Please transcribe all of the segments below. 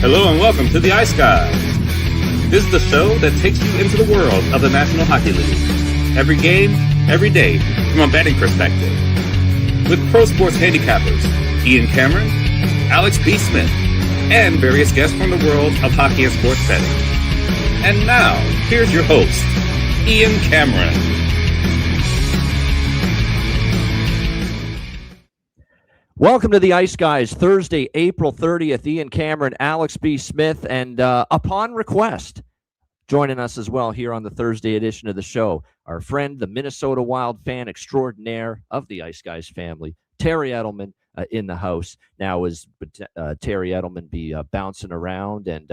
Hello and welcome to the Ice Guys. This is the show that takes you into the world of the National Hockey League. Every game, every day, from a betting perspective. With pro sports handicappers, Ian Cameron, Alex B. Smith, and various guests from the world of hockey and sports betting. And now, here's your host, Ian Cameron. Welcome to the Ice Guys, Thursday, April 30th. Ian Cameron, Alex B. Smith, and upon request, joining us as well here on the Thursday edition of the show, our friend, the Minnesota Wild fan extraordinaire of the Ice Guys family, Terry Edelman, in the house. Now, is Terry Edelman be bouncing around and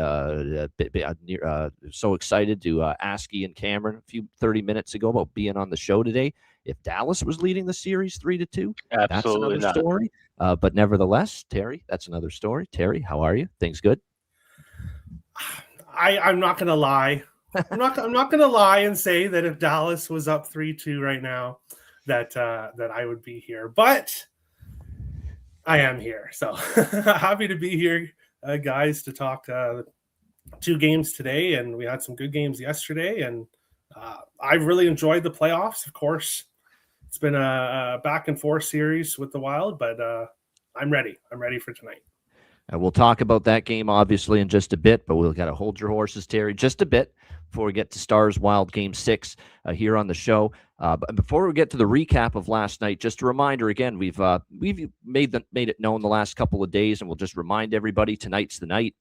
so excited to ask Ian Cameron a few 30 minutes ago about being on the show today. If Dallas was leading the series 3-2, that's another story. But nevertheless, Terry, that's another story. Terry, how are you? Things good? I'm not gonna lie. I'm not gonna lie and say that if Dallas was up 3-2 right now, that I would be here. But I am here, so happy to be here, guys, to talk 2 games today, and we had some good games yesterday, and I really enjoyed the playoffs. Of course, it's been a back and forth series with the Wild, but I'm ready. I'm ready for tonight. We'll talk about that game, obviously, in just a bit, but we've got to hold your horses, Terry, just a bit before we get to Stars Wild Game 6 here on the show. But before we get to the recap of last night, just a reminder, again, we've made it known the last couple of days, and we'll just remind everybody, tonight's the night.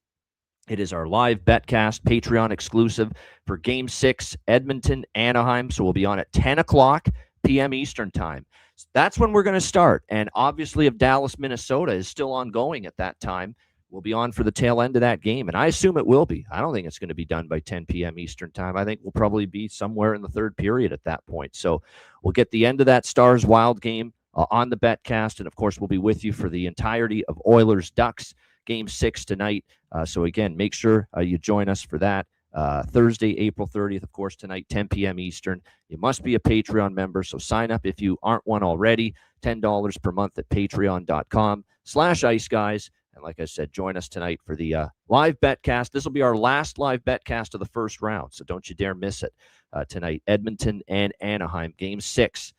It is our live betcast, Patreon exclusive for Game 6, Edmonton, Anaheim. So we'll be on at 10 o'clock p.m. Eastern time. So that's when we're going to start. And obviously, if Dallas, Minnesota is still ongoing at that time, we'll be on for the tail end of that game. And I assume it will be. I don't think it's going to be done by 10 p.m. Eastern time. I think we'll probably be somewhere in the third period at that point. So we'll get the end of that Stars Wild game on the betcast. And, of course, we'll be with you for the entirety of Oilers Ducks Game 6 tonight. So, again, make sure you join us for that. Thursday, April 30th, of course, tonight, 10 p.m. Eastern. You must be a Patreon member, so sign up if you aren't one already. $10 per month at patreon.com/iceguys. And like I said, join us tonight for the live betcast. This will be our last live betcast of the first round, so don't you dare miss it tonight. Edmonton and Anaheim, Game 6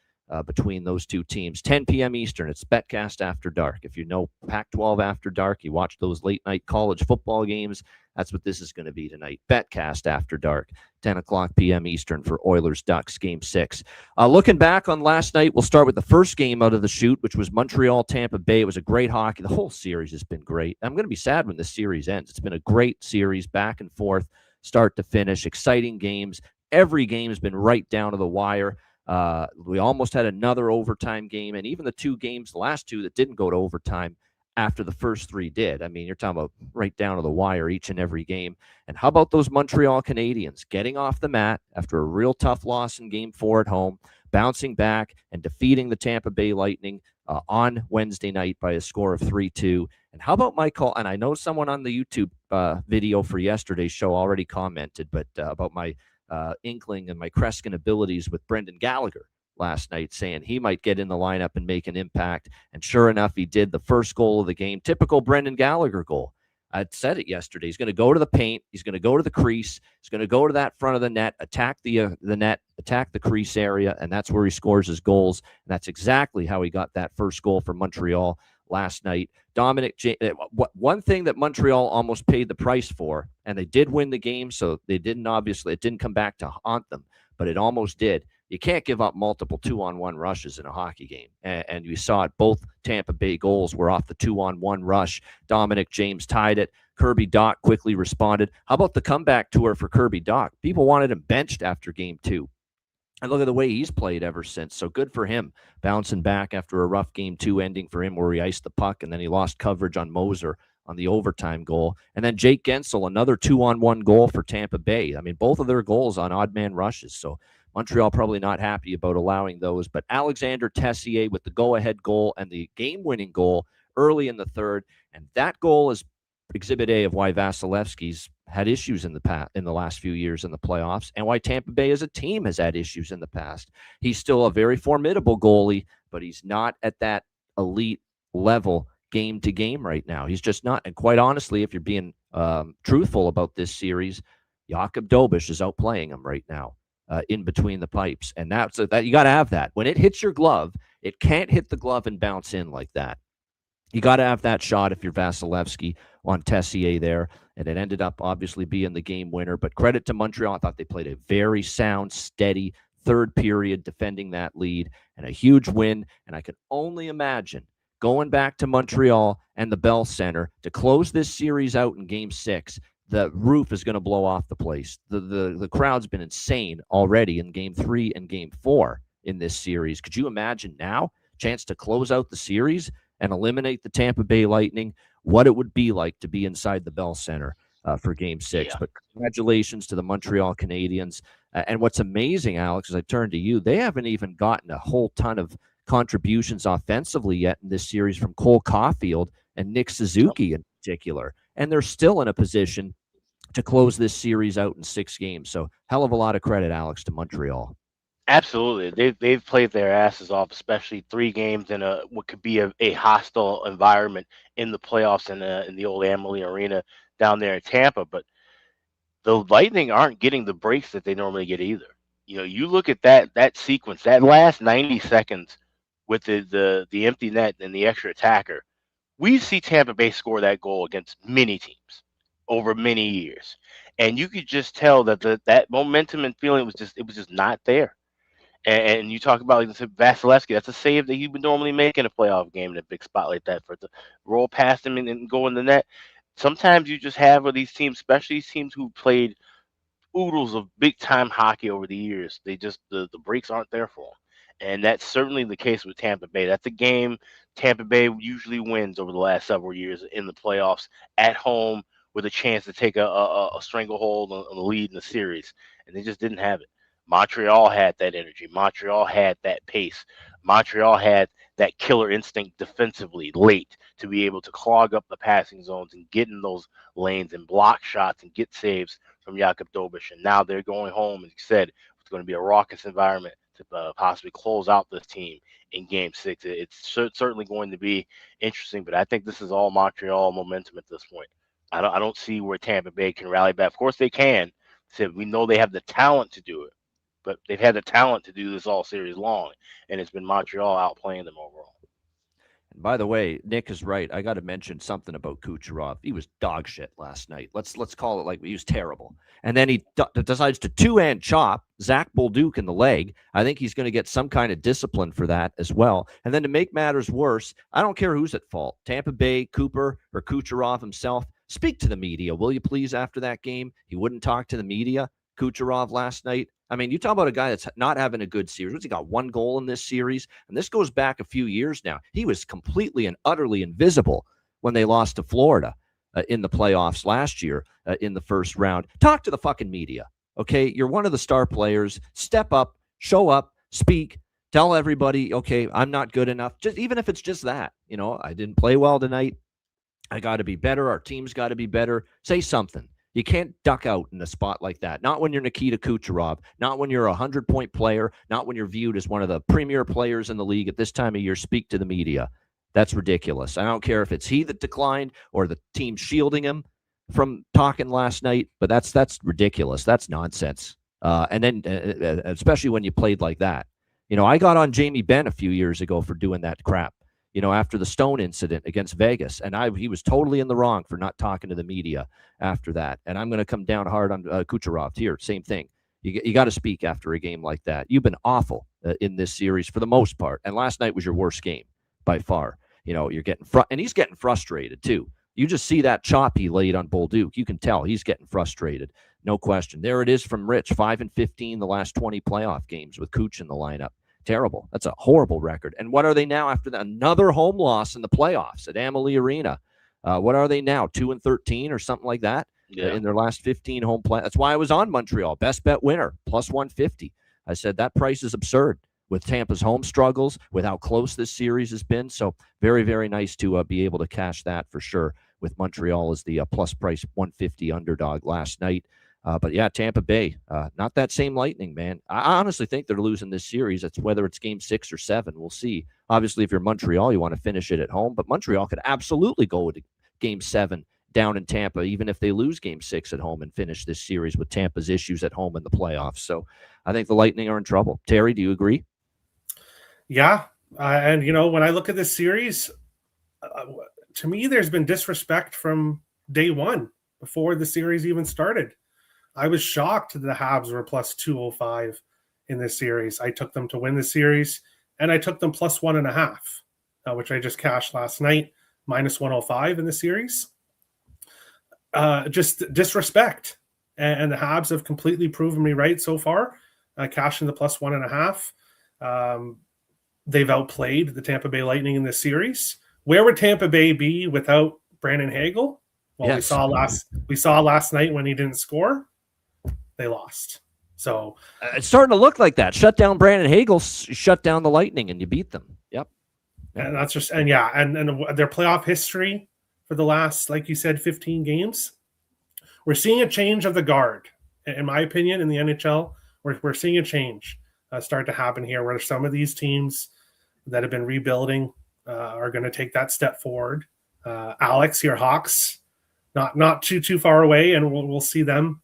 between those two teams. 10 p.m. Eastern, it's Betcast After Dark. If you know Pac-12 After Dark, you watch those late-night college football games, that's what this is going to be tonight. Betcast After Dark, 10 o'clock p.m. Eastern for Oilers Ducks Game 6. Looking back on last night, we'll start with the first game out of the chute, which was Montreal, Tampa Bay. It was a great hockey. The whole series has been great. I'm going to be sad when this series ends. It's been a great series, back and forth, start to finish, exciting games. Every game has been right down to the wire. We almost had another overtime game, and even the 2 games, the last 2 that didn't go to overtime after the first 3 did. I mean, you're talking about right down to the wire each and every game. And how about those Montreal Canadiens getting off the mat after a real tough loss in Game 4 at home, bouncing back and defeating the Tampa Bay Lightning on Wednesday night by a score of 3-2. And how about my call? And I know someone on the YouTube video for yesterday's show already commented, but about my inkling and my Kreskin abilities with Brendan Gallagher last night, saying he might get in the lineup and make an impact. And sure enough, he did. The first goal of the game, typical Brendan Gallagher goal. I'd said it yesterday. He's going to go to the paint. He's going to go to the crease. He's going to go to that front of the net, attack the net, attack the crease area, and that's where he scores his goals. And that's exactly how he got that first goal for Montreal last night. One thing that Montreal almost paid the price for, and they did win the game, so it didn't come back to haunt them, but it almost did. You can't give up multiple 2-on-1 rushes in a hockey game. And you saw it, both Tampa Bay goals were off the 2-on-1 rush. Dominic James tied it. Kirby Dach quickly responded. How about the comeback tour for Kirby Dach? People wanted him benched after Game 2. And look at the way he's played ever since. So good for him, bouncing back after a rough Game 2 ending for him where he iced the puck and then he lost coverage on Moser on the overtime goal. And then Jake Gensel, another 2-on-1 goal for Tampa Bay. I mean, both of their goals on odd man rushes. So Montreal probably not happy about allowing those. But Alexander Tessier with the go-ahead goal and the game-winning goal early in the third. And that goal is Exhibit A of why Vasilevsky's had issues in the last few years in the playoffs, and why Tampa Bay as a team has had issues in the past. He's still a very formidable goalie, but he's not at that elite level game to game right now. He's just not. And quite honestly, if you're being truthful about this series, Jakub Dobeš is outplaying him right now in between the pipes. And that you got to have that. When it hits your glove, it can't hit the glove and bounce in like that. You got to have that shot if you're Vasilevsky on Tessier there. And it ended up obviously being the game winner. But credit to Montreal. I thought they played a very sound, steady third period defending that lead and a huge win. And I can only imagine going back to Montreal and the Bell Center to close this series out in Game 6. The roof is going to blow off the place. The crowd's been insane already in Game 3 and Game 4 in this series. Could you imagine now? Chance to close out the series and eliminate the Tampa Bay Lightning, what it would be like to be inside the Bell Center for Game 6. Yeah. But congratulations to the Montreal Canadiens. And what's amazing, Alex, as I turn to you, they haven't even gotten a whole ton of contributions offensively yet in this series from Cole Caulfield and Nick Suzuki in particular. And they're still in a position to close this series out in 6 games. So hell of a lot of credit, Alex, to Montreal. Absolutely. They've played their asses off, especially 3 games in what could be a hostile environment in the playoffs in the old Amalie Arena down there in Tampa. But the Lightning aren't getting the breaks that they normally get either. You know, you look at that sequence, that last 90 seconds with the empty net and the extra attacker. We see Tampa Bay score that goal against many teams over many years. And you could just tell that that momentum and feeling was just not there. And you talk about like Vasilevsky, that's a save that he would normally make in a playoff game in a big spot like that, for it to roll past him and go in the net. Sometimes you just have with these teams, especially these teams who played oodles of big time hockey over the years. They just the breaks aren't there for them. And that's certainly the case with Tampa Bay. That's a game Tampa Bay usually wins over the last several years in the playoffs at home with a chance to take a stranglehold on the lead in the series. And they just didn't have it. Montreal had that energy. Montreal had that pace. Montreal had that killer instinct defensively late to be able to clog up the passing zones and get in those lanes and block shots and get saves from Jakub Dobeš. And now they're going home, as you said, it's going to be a raucous environment to possibly close out this team in Game 6. It's certainly going to be interesting, but I think this is all Montreal momentum at this point. I don't see where Tampa Bay can rally back. Of course they can. We know they have the talent to do it. But they've had the talent to do this all series long, and it's been Montreal outplaying them overall. And by the way, Nick is right. I got to mention something about Kucherov. He was dog shit last night. Let's call it like he was terrible. And then he decides to two-hand chop Zach Bolduc in the leg. I think he's going to get some kind of discipline for that as well. And then to make matters worse, I don't care who's at fault. Tampa Bay, Cooper, or Kucherov himself. Speak to the media, will you please, after that game? He wouldn't talk to the media, Kucherov, last night. I mean, you talk about a guy that's not having a good series. What's he got? 1 goal in this series? And this goes back a few years now. He was completely and utterly invisible when they lost to Florida in the playoffs last year in the first round. Talk to the fucking media, okay? You're one of the star players. Step up, show up, speak, tell everybody, okay, I'm not good enough. Just even if it's just that, you know, I didn't play well tonight. I got to be better. Our team's got to be better. Say something. You can't duck out in a spot like that. Not when you're Nikita Kucherov, not when you're a 100-point player, not when you're viewed as one of the premier players in the league at this time of year. Speak to the media. That's ridiculous. I don't care if it's he that declined or the team shielding him from talking last night, but that's ridiculous. That's nonsense. And then especially when you played like that. You know, I got on Jamie Benn a few years ago for doing that crap, you know, after the Stone incident against Vegas. And he was totally in the wrong for not talking to the media after that. And I'm going to come down hard on Kucherov here. Same thing. You got to speak after a game like that. You've been awful in this series for the most part. And last night was your worst game by far. You know, you're getting and he's getting frustrated too. You just see that chop he laid on Bolduc. You can tell he's getting frustrated. No question. There it is from Rich, 5-15 the last 20 playoff games with Kuch in the lineup. Terrible. That's a horrible record. And what are they now after that? Another home loss in the playoffs at Amalie Arena. What are they now? 2-13 or something like that in their last 15 home play. That's why I was on Montreal. Best bet winner, plus 150. I said that price is absurd with Tampa's home struggles, with how close this series has been. So very, very nice to be able to cash that for sure with Montreal as the plus price 150 underdog last night. But yeah, Tampa Bay, not that same Lightning, man. I honestly think they're losing this series. It's whether it's Game 6 or 7. We'll see. Obviously, if you're Montreal, you want to finish it at home. But Montreal could absolutely go to Game 7 down in Tampa, even if they lose Game 6 at home and finish this series with Tampa's issues at home in the playoffs. So I think the Lightning are in trouble. Terry, do you agree? Yeah. And, when I look at this series, to me, there's been disrespect from day one before the series even started. I was shocked that the Habs were plus 205 in this series. I took them to win the series, and I took them plus 1.5, which I just cashed last night, minus 105 in the series. Just disrespect. And the Habs have completely proven me right so far, cashing the plus 1.5. They've outplayed the Tampa Bay Lightning in this series. Where would Tampa Bay be without Brandon Hagel? Well, yes. we saw last night when he didn't score, they lost. So it's starting to look like that. Shut down Brandon Hagel, shut down the Lightning, and you beat them. Yep. And that's just and their playoff history for the last, like you said, 15 games. We're seeing a change of the guard, in my opinion, in the NHL. We're seeing a change start to happen here, where some of these teams that have been rebuilding are going to take that step forward. Alex, your Hawks, not too far away, and we'll see them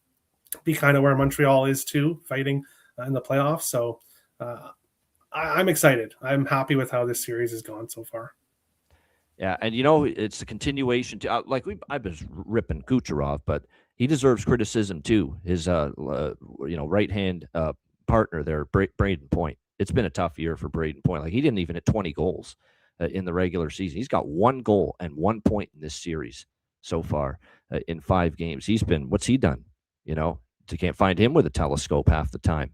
be kind of where Montreal is too, fighting in the playoffs. So I'm excited. I'm happy with how this series has gone so far. Yeah, and it's a continuation to I've been ripping Kucherov, but he deserves criticism too. His right hand partner there, Braden Point. It's been a tough year for Braden Point. Like, he didn't even hit 20 goals in the regular season. He's got 1 goal and 1 point in this series so far in 5 games. What's he done? You can't find him with a telescope half the time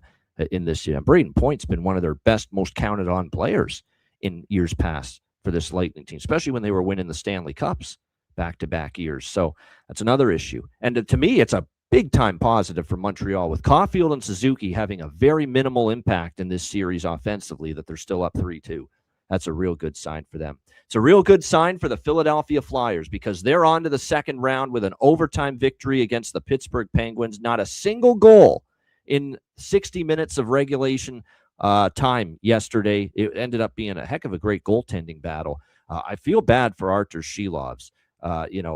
in this year. And Braden Point's been one of their best, most counted on players in years past for this Lightning team, especially when they were winning the Stanley Cups back-to-back years. So that's another issue. And to me, it's a big-time positive for Montreal, with Caulfield and Suzuki having a very minimal impact in this series offensively, that they're still up 3-2. That's a real good sign for them. It's a real good sign for the Philadelphia Flyers, because they're on to the second round with an overtime victory against the Pittsburgh Penguins. Not a single goal in 60 minutes of regulation time yesterday. It ended up being a heck of a great goaltending battle. I feel bad for Artur Shilovs.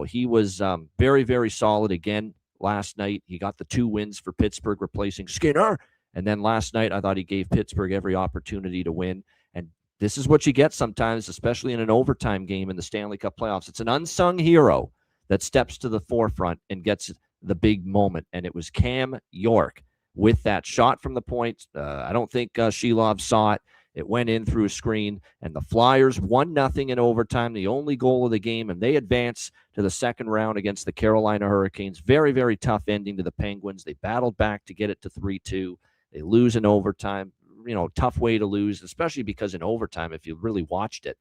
He was very, very solid again last night. He got the 2 wins for Pittsburgh, replacing Skinner. And then last night, I thought he gave Pittsburgh every opportunity to win. And this is what you get sometimes, especially in an overtime game in the Stanley Cup playoffs. It's an unsung hero that steps to the forefront and gets the big moment. And it was Cam York with that shot from the point. I don't think Shilov saw it. It went in through a screen, and the Flyers 1-0 in overtime, the only goal of the game, and they advance to the second round against the Carolina Hurricanes. Very, very tough ending to the Penguins. They battled back to get it to 3-2. They lose in overtime. Tough way to lose, especially because in overtime, if you really watched it,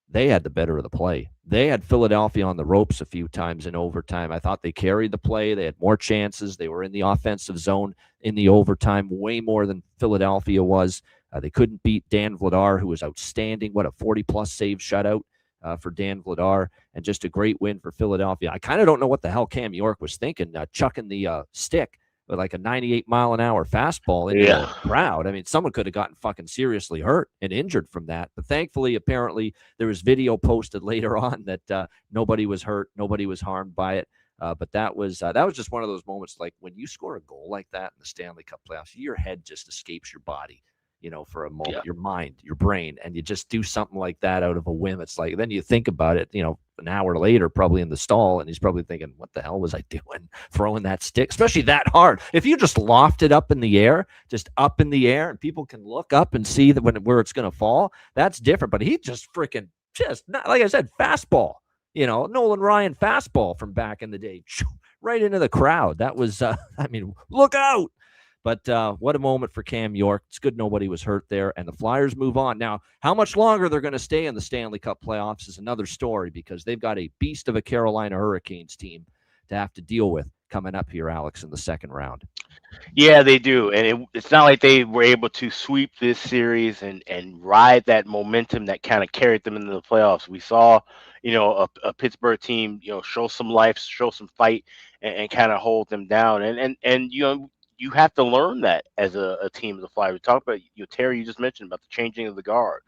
they had the better of the play. They had Philadelphia on the ropes a few times in overtime. I thought they carried the play. They had more chances. They were in the offensive zone in the overtime way more than Philadelphia was. They couldn't beat Dan Vladar, who was outstanding. What a 40-plus save shutout for Dan Vladar, and just a great win for Philadelphia. I kind of don't know what the hell Cam York was thinking, chucking the stick with like a 98-mile-an-hour fastball into the crowd. I mean, someone could have gotten fucking seriously hurt and injured from that. But thankfully, apparently, there was video posted later on that nobody was hurt, nobody was harmed by it. But that was just one of those moments, like when you score a goal like that in the Stanley Cup playoffs, your head just escapes your body, for a moment, your mind, your brain, and you just do something like that out of a whim. It's like, then you think about it, an hour later, probably in the stall, and he's probably thinking, what the hell was I doing throwing that stick, especially that hard? If you just loft it up in the air, and people can look up and see that where it's going to fall, that's different. But he just freaking not, like I said, fastball, Nolan Ryan fastball from back in the day, right into the crowd. That was, look out. But what a moment for Cam York. It's good nobody was hurt there, and the Flyers move on. Now, how much longer they're going to stay in the Stanley Cup playoffs is another story, because they've got a beast of a Carolina Hurricanes team to have to deal with coming up here, Alex, in the second round. Yeah, they do. And it's not like they were able to sweep this series and ride that momentum that kind of carried them into the playoffs. We saw, a Pittsburgh team, show some life, show some fight, and kind of hold them down. And you have to learn that as a team of the Flyers. We talked about, Terry, you just mentioned about the changing of the guard.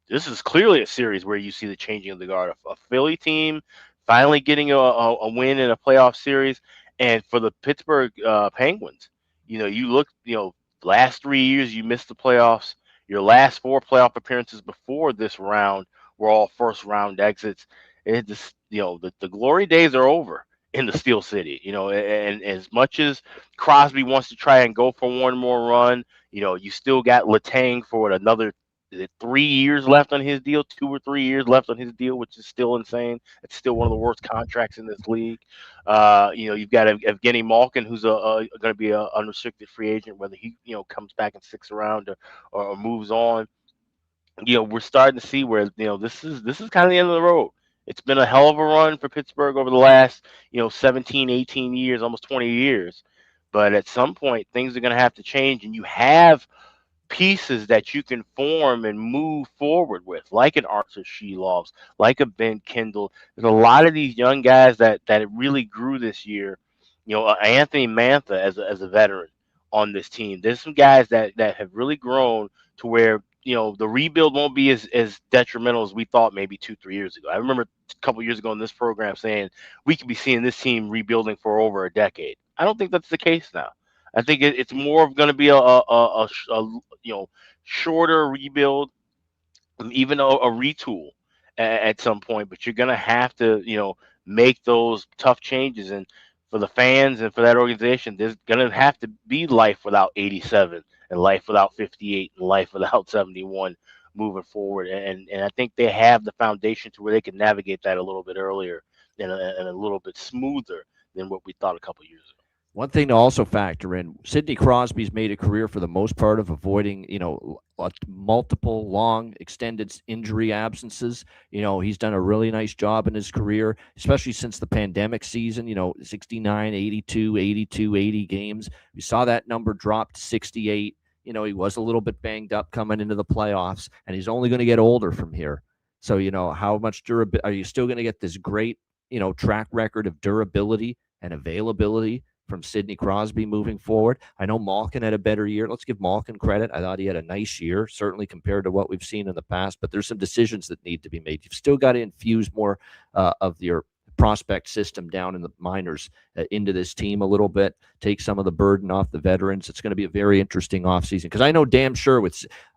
This is clearly a series where you see the changing of the guard. A Philly team finally getting a win in a playoff series. And for the Pittsburgh Penguins, you look, last 3 years you missed the playoffs. Your last 4 playoff appearances before this round were all first round exits. It just, the glory days are over in the Steel City. And as much as Crosby wants to try and go for one more run, you still got Letang for another 3 years left on his deal, 2 or 3 years left on his deal, which is still insane. It's still one of the worst contracts in this league. You've got Evgeny Malkin, who's going to be an unrestricted free agent, whether he comes back and sticks around or moves on. We're starting to see where this is kind of the end of the road. It's been a hell of a run for Pittsburgh over the last 17, 18 years, almost 20 years. But at some point, things are going to have to change, and you have pieces that you can form and move forward with, like an Arthur Shelovs, like a Ben Kindle. There's a lot of these young guys that really grew this year. Anthony Mantha as a veteran on this team. There's some guys that have really grown to where the rebuild won't be as detrimental as we thought maybe 2-3 years ago. I remember a couple years ago in this program saying we could be seeing this team rebuilding for over a decade. I don't think that's the case now. I think it's more of going to be a shorter rebuild, even a retool at some point. But you're going to have to make those tough changes, and for the fans and for that organization, there's going to have to be life without 87 and life without 58 and life without 71 moving forward. And I think they have the foundation to where they can navigate that a little bit earlier and a little bit smoother than what we thought a couple years ago. One thing to also factor in, Sidney Crosby's made a career for the most part of avoiding, multiple long extended injury absences. He's done a really nice job in his career, especially since the pandemic season, 69, 82, 82, 80 games. We saw that number drop to 68. He was a little bit banged up coming into the playoffs, and he's only going to get older from here. So, how much durability are you still going to get this great, track record of durability and availability from Sidney Crosby moving forward? I know Malkin had a better year. Let's give Malkin credit. I thought he had a nice year, certainly compared to what we've seen in the past, but there's some decisions that need to be made. You've still got to infuse more of your prospect system down in the minors into this team a little bit, take some of the burden off the veterans. It's going to be a very interesting offseason because I know damn sure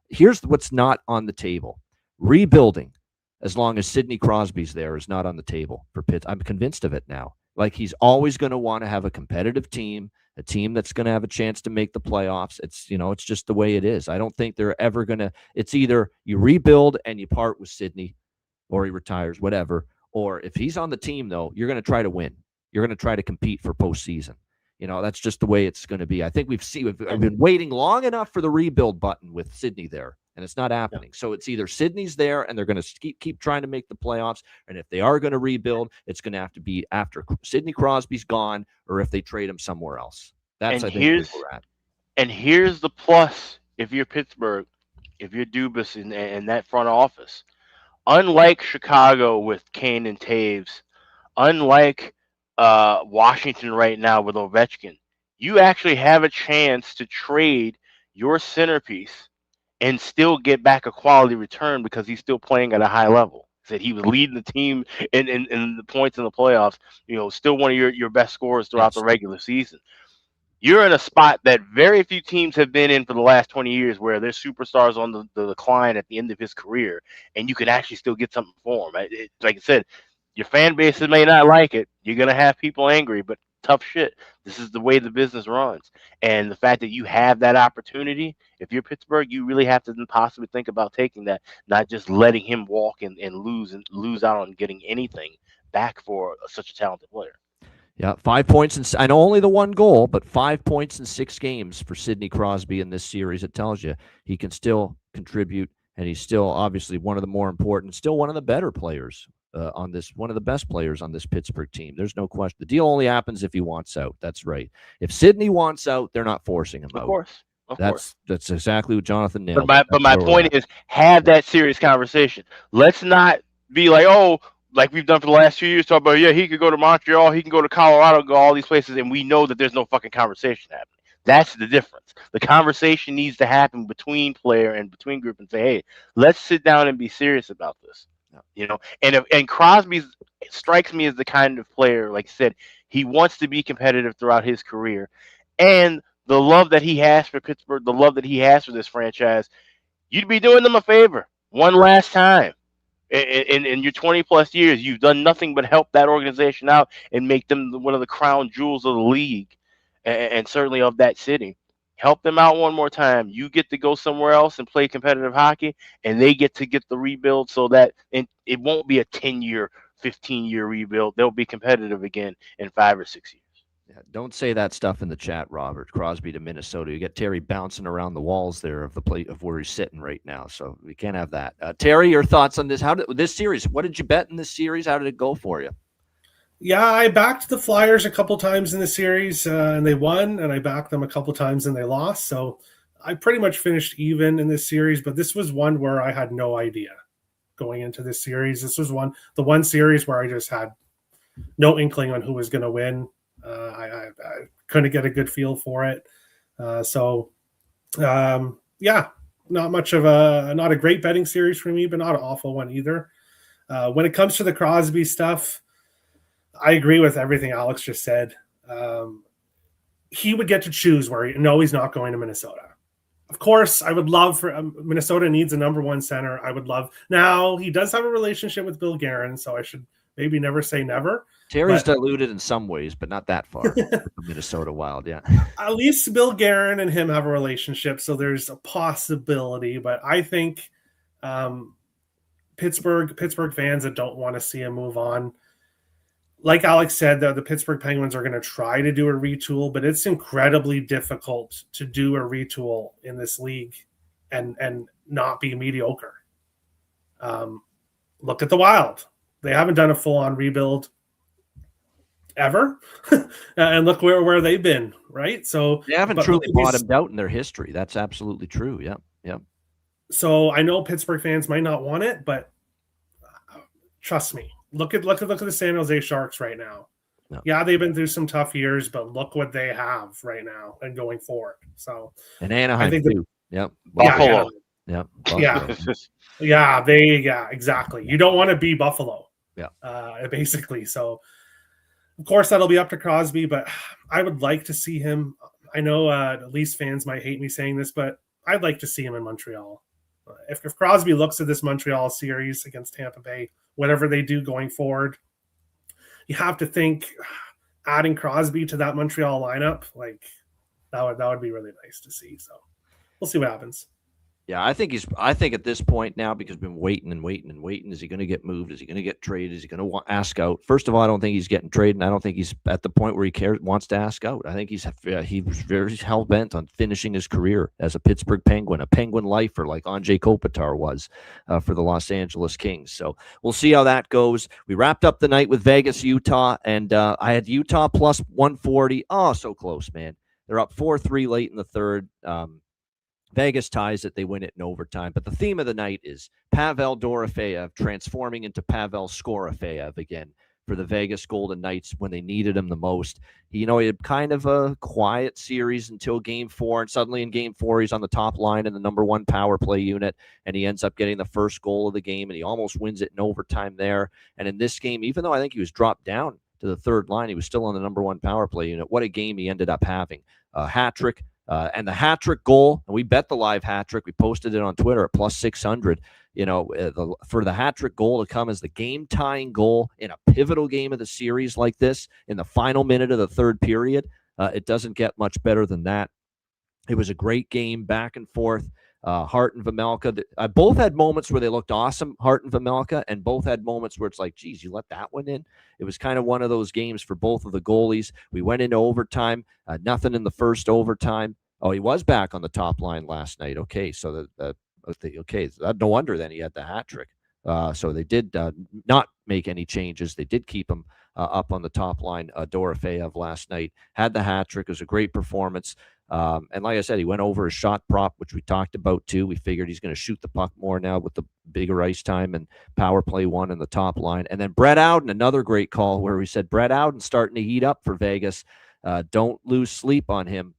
here's what's not on the table. Rebuilding, as long as Sidney Crosby's there, is not on the table for Pitt. I'm convinced of it now. Like, he's always going to want to have a competitive team, a team that's going to have a chance to make the playoffs. It's, it's just the way it is. I don't think they're ever going to, it's either you rebuild and you part with Sidney or he retires, whatever. Or if he's on the team, though, you're going to try to win. You're going to try to compete for postseason. That's just the way it's going to be. I think we've been waiting long enough for the rebuild button with Sidney there, and it's not happening. So it's either Sidney's there and they're going to keep trying to make the playoffs, and if they are going to rebuild, it's going to have to be after Sidney Crosby's gone or if they trade him somewhere else. That's, I think, where we're at. And here's the plus if you're Pittsburgh, if you're Dubas and that front office. Unlike Chicago with Kane and Taves, unlike Washington right now with Ovechkin, you actually have a chance to trade your centerpiece and still get back a quality return because he's still playing at a high level. Said he was leading the team in the points in the playoffs, still one of your best scorers throughout the regular season. You're in a spot that very few teams have been in for the last 20 years where their superstars on the decline at the end of his career, and you can actually still get something for him. Like I said, your fan base may not like it. You're going to have people angry, but tough shit. This is the way the business runs. And the fact that you have that opportunity, if you're Pittsburgh, you really have to possibly think about taking that, not just letting him walk and lose out on getting anything back for such a talented player. Yeah, 5 points. I know only the one goal, but 5 points in 6 games for Sidney Crosby in this series. It tells you he can still contribute, and he's still obviously one of the more important, still one of the better players on this, one of the best players on this Pittsburgh team. There's no question. The deal only happens if he wants out. That's right. If Sidney wants out, they're not forcing him out. Of course. That's exactly what Jonathan nailed. But my point is, have that serious conversation. Let's not be like, like we've done for the last 2 years, talk about, he could go to Montreal, he can go to Colorado, go all these places, and we know that there's no fucking conversation happening. That's the difference. The conversation needs to happen between player and between group and say, hey, let's sit down and be serious about this. And Crosby's it strikes me as the kind of player, like I said, he wants to be competitive throughout his career. And the love that he has for Pittsburgh, the love that he has for this franchise, you'd be doing them a favor one last time. In your 20 plus years, you've done nothing but help that organization out and make them one of the crown jewels of the league, and certainly of that city. Help them out one more time. You get to go somewhere else and play competitive hockey, and they get to get the rebuild so that it won't be a 10-year, 15-year rebuild. They'll be competitive again in 5 or 6 years. Yeah, don't say that stuff in the chat, Robert. Crosby to Minnesota. You get Terry bouncing around the walls there of the plate of where he's sitting right now. So we can't have that. Terry, your thoughts on this? How did this series? What did you bet in this series? How did it go for you? Yeah, I backed the Flyers a couple times in the series, and they won, and I backed them a couple times and they lost. So I pretty much finished even in this series, but this was one where I had no idea going into this series. This was the one series where I just had no inkling on who was going to win. I couldn't get a good feel for it. Yeah, not a great betting series for me, but not an awful one either. When it comes to the Crosby stuff, I agree with everything Alex just said. He would get to choose where he's not going to Minnesota. Of course, I would love for Minnesota needs a number one center. I would love. Now, he does have a relationship with Bill Guerin, so I should maybe never say never. Terry's diluted in some ways, but not that far. Minnesota Wild, yeah. At least Bill Guerin and him have a relationship, so there's a possibility. But I think Pittsburgh fans that don't want to see him move on, like Alex said, the Pittsburgh Penguins are going to try to do a retool, but it's incredibly difficult to do a retool in this league and not be mediocre. Look at the Wild. They haven't done a full-on rebuild ever. And look where they've been, right? So they haven't truly bottomed out in their history. That's absolutely true. Yeah. So I know Pittsburgh fans might not want it, but trust me. Look at the San Jose Sharks right now. No. Yeah, they've been through some tough years, but look what they have right now and going forward. So and Anaheim too. Yep. Buffalo. Yep. Yeah, exactly. You don't want to be Buffalo. Yeah. Basically. So of course that'll be up to Crosby, but I would like to see him. I know Leafs fans might hate me saying this, but I'd like to see him in Montreal. If Crosby looks at this Montreal series against Tampa Bay, whatever they do going forward, you have to think adding Crosby to that Montreal lineup, like that would be really nice to see. So we'll see what happens. Yeah, I think at this point now, because we've been waiting and waiting and waiting, is he going to get moved? Is he going to get traded? Is he going to ask out? First of all, I don't think he's getting traded, and I don't think he's at the point where he wants to ask out. I think he was very hell-bent on finishing his career as a Pittsburgh Penguin, a Penguin lifer like Anze Kopitar was for the Los Angeles Kings. So we'll see how that goes. We wrapped up the night with Vegas, Utah, and I had Utah plus 140. Oh, so close, man. They're up 4-3 late in the third. Vegas ties it. They win it in overtime. But the theme of the night is Pavel Dorofeyev transforming into Pavel Skorofeyev again for the Vegas Golden Knights when they needed him the most. He had kind of a quiet series until Game 4, and suddenly in Game 4, he's on the top line in the number one power play unit, and he ends up getting the first goal of the game, and he almost wins it in overtime there. And in this game, even though I think he was dropped down to the third line, he was still on the number one power play unit. What a game he ended up having. A hat trick. And the hat trick goal, and we bet the live hat trick. We posted it on Twitter at plus 600. For the hat trick goal to come as the game tying goal in a pivotal game of the series like this in the final minute of the third period, it doesn't get much better than that. It was a great game, back and forth. Hart and Vejmelka, both had moments where they looked awesome, Hart and Vejmelka, and both had moments where it's like, geez, you let that one in? It was kind of one of those games for both of the goalies. We went into overtime, nothing in the first overtime. Oh, he was back on the top line last night. Okay, so no wonder then he had the hat trick. So they did not make any changes. They did keep him up on the top line. Dorofeyev last night had the hat trick. It was a great performance. And like I said, he went over his shot prop, which we talked about too. We figured he's going to shoot the puck more now with the bigger ice time and power play one in the top line. And then Brett Ouden, another great call where we said Brett Ouden starting to heat up for Vegas. Don't lose sleep on him.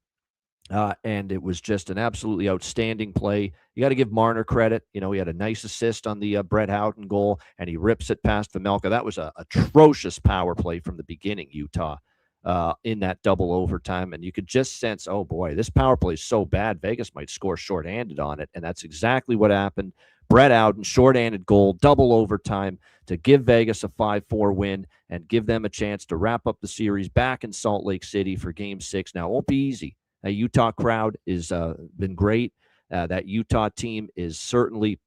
And it was just an absolutely outstanding play. You got to give Marner credit. He had a nice assist on the Brett Houghton goal, and he rips it past Vemelka. That was a atrocious power play from the beginning, Utah, in that double overtime. And you could just sense, oh, boy, this power play is so bad, Vegas might score shorthanded on it. And that's exactly what happened. Brett Houghton, shorthanded goal, double overtime to give Vegas a 5-4 win and give them a chance to wrap up the series back in Salt Lake City for Game 6. Now, it won't be easy. That Utah crowd has been great. That Utah team is certainly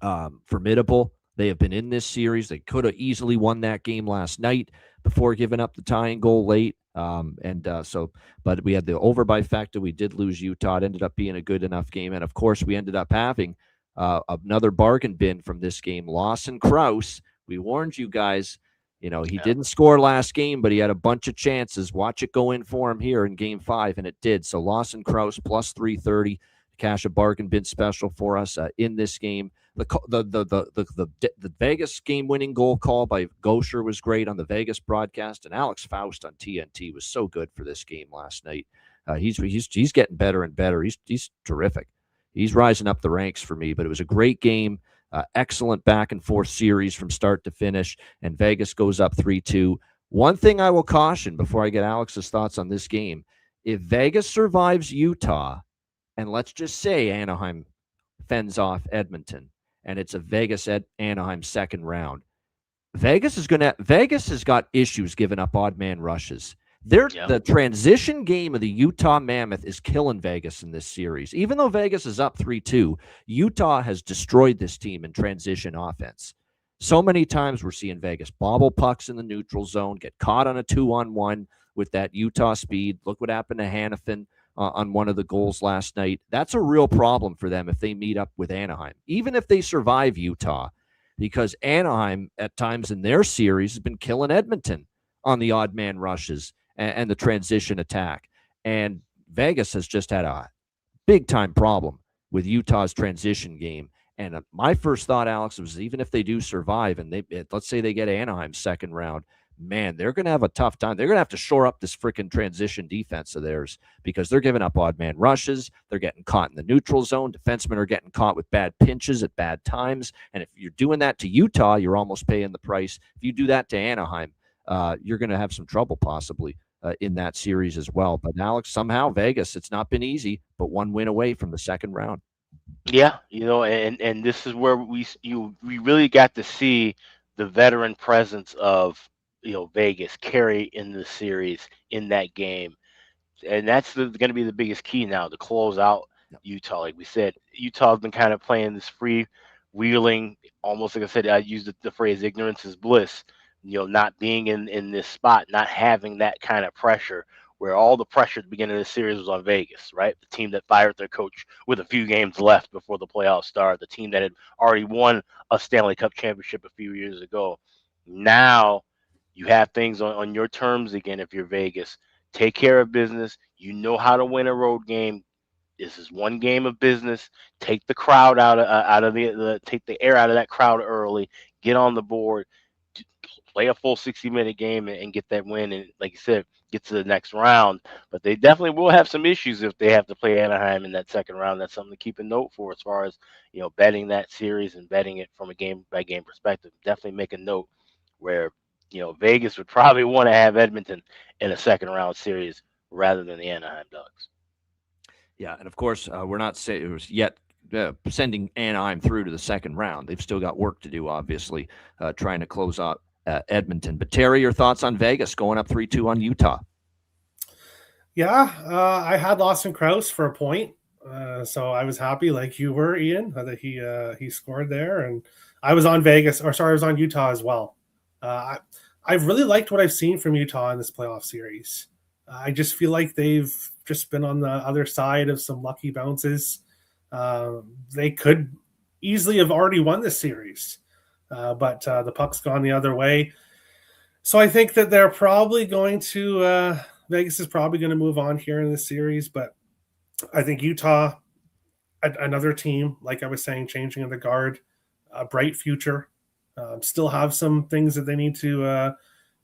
formidable. They have been in this series. They could have easily won that game last night before giving up the tying goal late. But we had the over by factor. We did lose Utah. It ended up being a good enough game. And, of course, we ended up having another bargain bin from this game. Lawson Krause. We warned you guys. He didn't score last game, but he had a bunch of chances. Watch it go in for him here in Game 5, and it did. So Lawson Krause plus 330, cash a bargain bin special for us in this game. The Vegas game-winning goal call by Gosher was great on the Vegas broadcast, and Alex Faust on TNT was so good for this game last night. He's getting better and better. He's terrific. He's rising up the ranks for me, but it was a great game. Excellent back-and-forth series from start to finish, and Vegas goes up 3-2. One thing I will caution before I get Alex's thoughts on this game, if Vegas survives Utah, and let's just say Anaheim fends off Edmonton, and it's a Vegas-Anaheim second round, Vegas has got issues giving up odd man rushes. The transition game of the Utah Mammoth is killing Vegas in this series. Even though Vegas is up 3-2, Utah has destroyed this team in transition offense. So many times we're seeing Vegas bobble pucks in the neutral zone, get caught on a 2-on-1 with that Utah speed. Look what happened to Hannafin on one of the goals last night. That's a real problem for them if they meet up with Anaheim, even if they survive Utah, because Anaheim at times in their series has been killing Edmonton on the odd man rushes and the transition attack. And Vegas has just had a big-time problem with Utah's transition game. And my first thought, Alex, was even if they do survive and let's say they get Anaheim second round, man, they're going to have a tough time. They're going to have to shore up this freaking transition defense of theirs because they're giving up odd man rushes. They're getting caught in the neutral zone. Defensemen are getting caught with bad pinches at bad times. And if you're doing that to Utah, you're almost paying the price. If you do that to Anaheim, you're going to have some trouble possibly in that series as well. But Alex, somehow Vegas, it's not been easy, but one win away from the second round. Yeah, and this is where we really got to see the veteran presence of Vegas carry in the series in that game, and that's going to be the biggest key now to close out Utah. Like we said, Utah's been kind of playing this free-wheeling, almost like I said, I used the phrase "ignorance is bliss." Not being in this spot, not having that kind of pressure, where all the pressure at the beginning of the series was on Vegas, right? The team that fired their coach with a few games left before the playoffs started, the team that had already won a Stanley Cup championship a few years ago. Now you have things on your terms again. If you're Vegas, take care of business. You know how to win a road game. This is one game of business. Take the crowd out of take the air out of that crowd early. Get on the board. Play a full 60-minute game and get that win, and like you said, get to the next round. But they definitely will have some issues if they have to play Anaheim in that second round. That's something to keep a note for as far as betting that series and betting it from a game-by-game perspective. Definitely make a note where Vegas would probably want to have Edmonton in a second round series rather than the Anaheim Ducks. Yeah, and of course we're not yet sending Anaheim through to the second round. They've still got work to do, obviously, trying to close out Edmonton. But Terry, your thoughts on Vegas going up 3-2 on Utah? Yeah, I had Lawson Krause for a point, so I was happy, like you were, Ian, that he scored there, and I was on I was on Utah as well. I've really liked what I've seen from Utah in this playoff series. I just feel like they've just been on the other side of some lucky bounces. They could easily have already won this series. But the puck's gone the other way. So I think that they're probably going to Vegas is probably going to move on here in this series. But I think Utah, another team, like I was saying, changing of the guard, a bright future, still have some things that they need to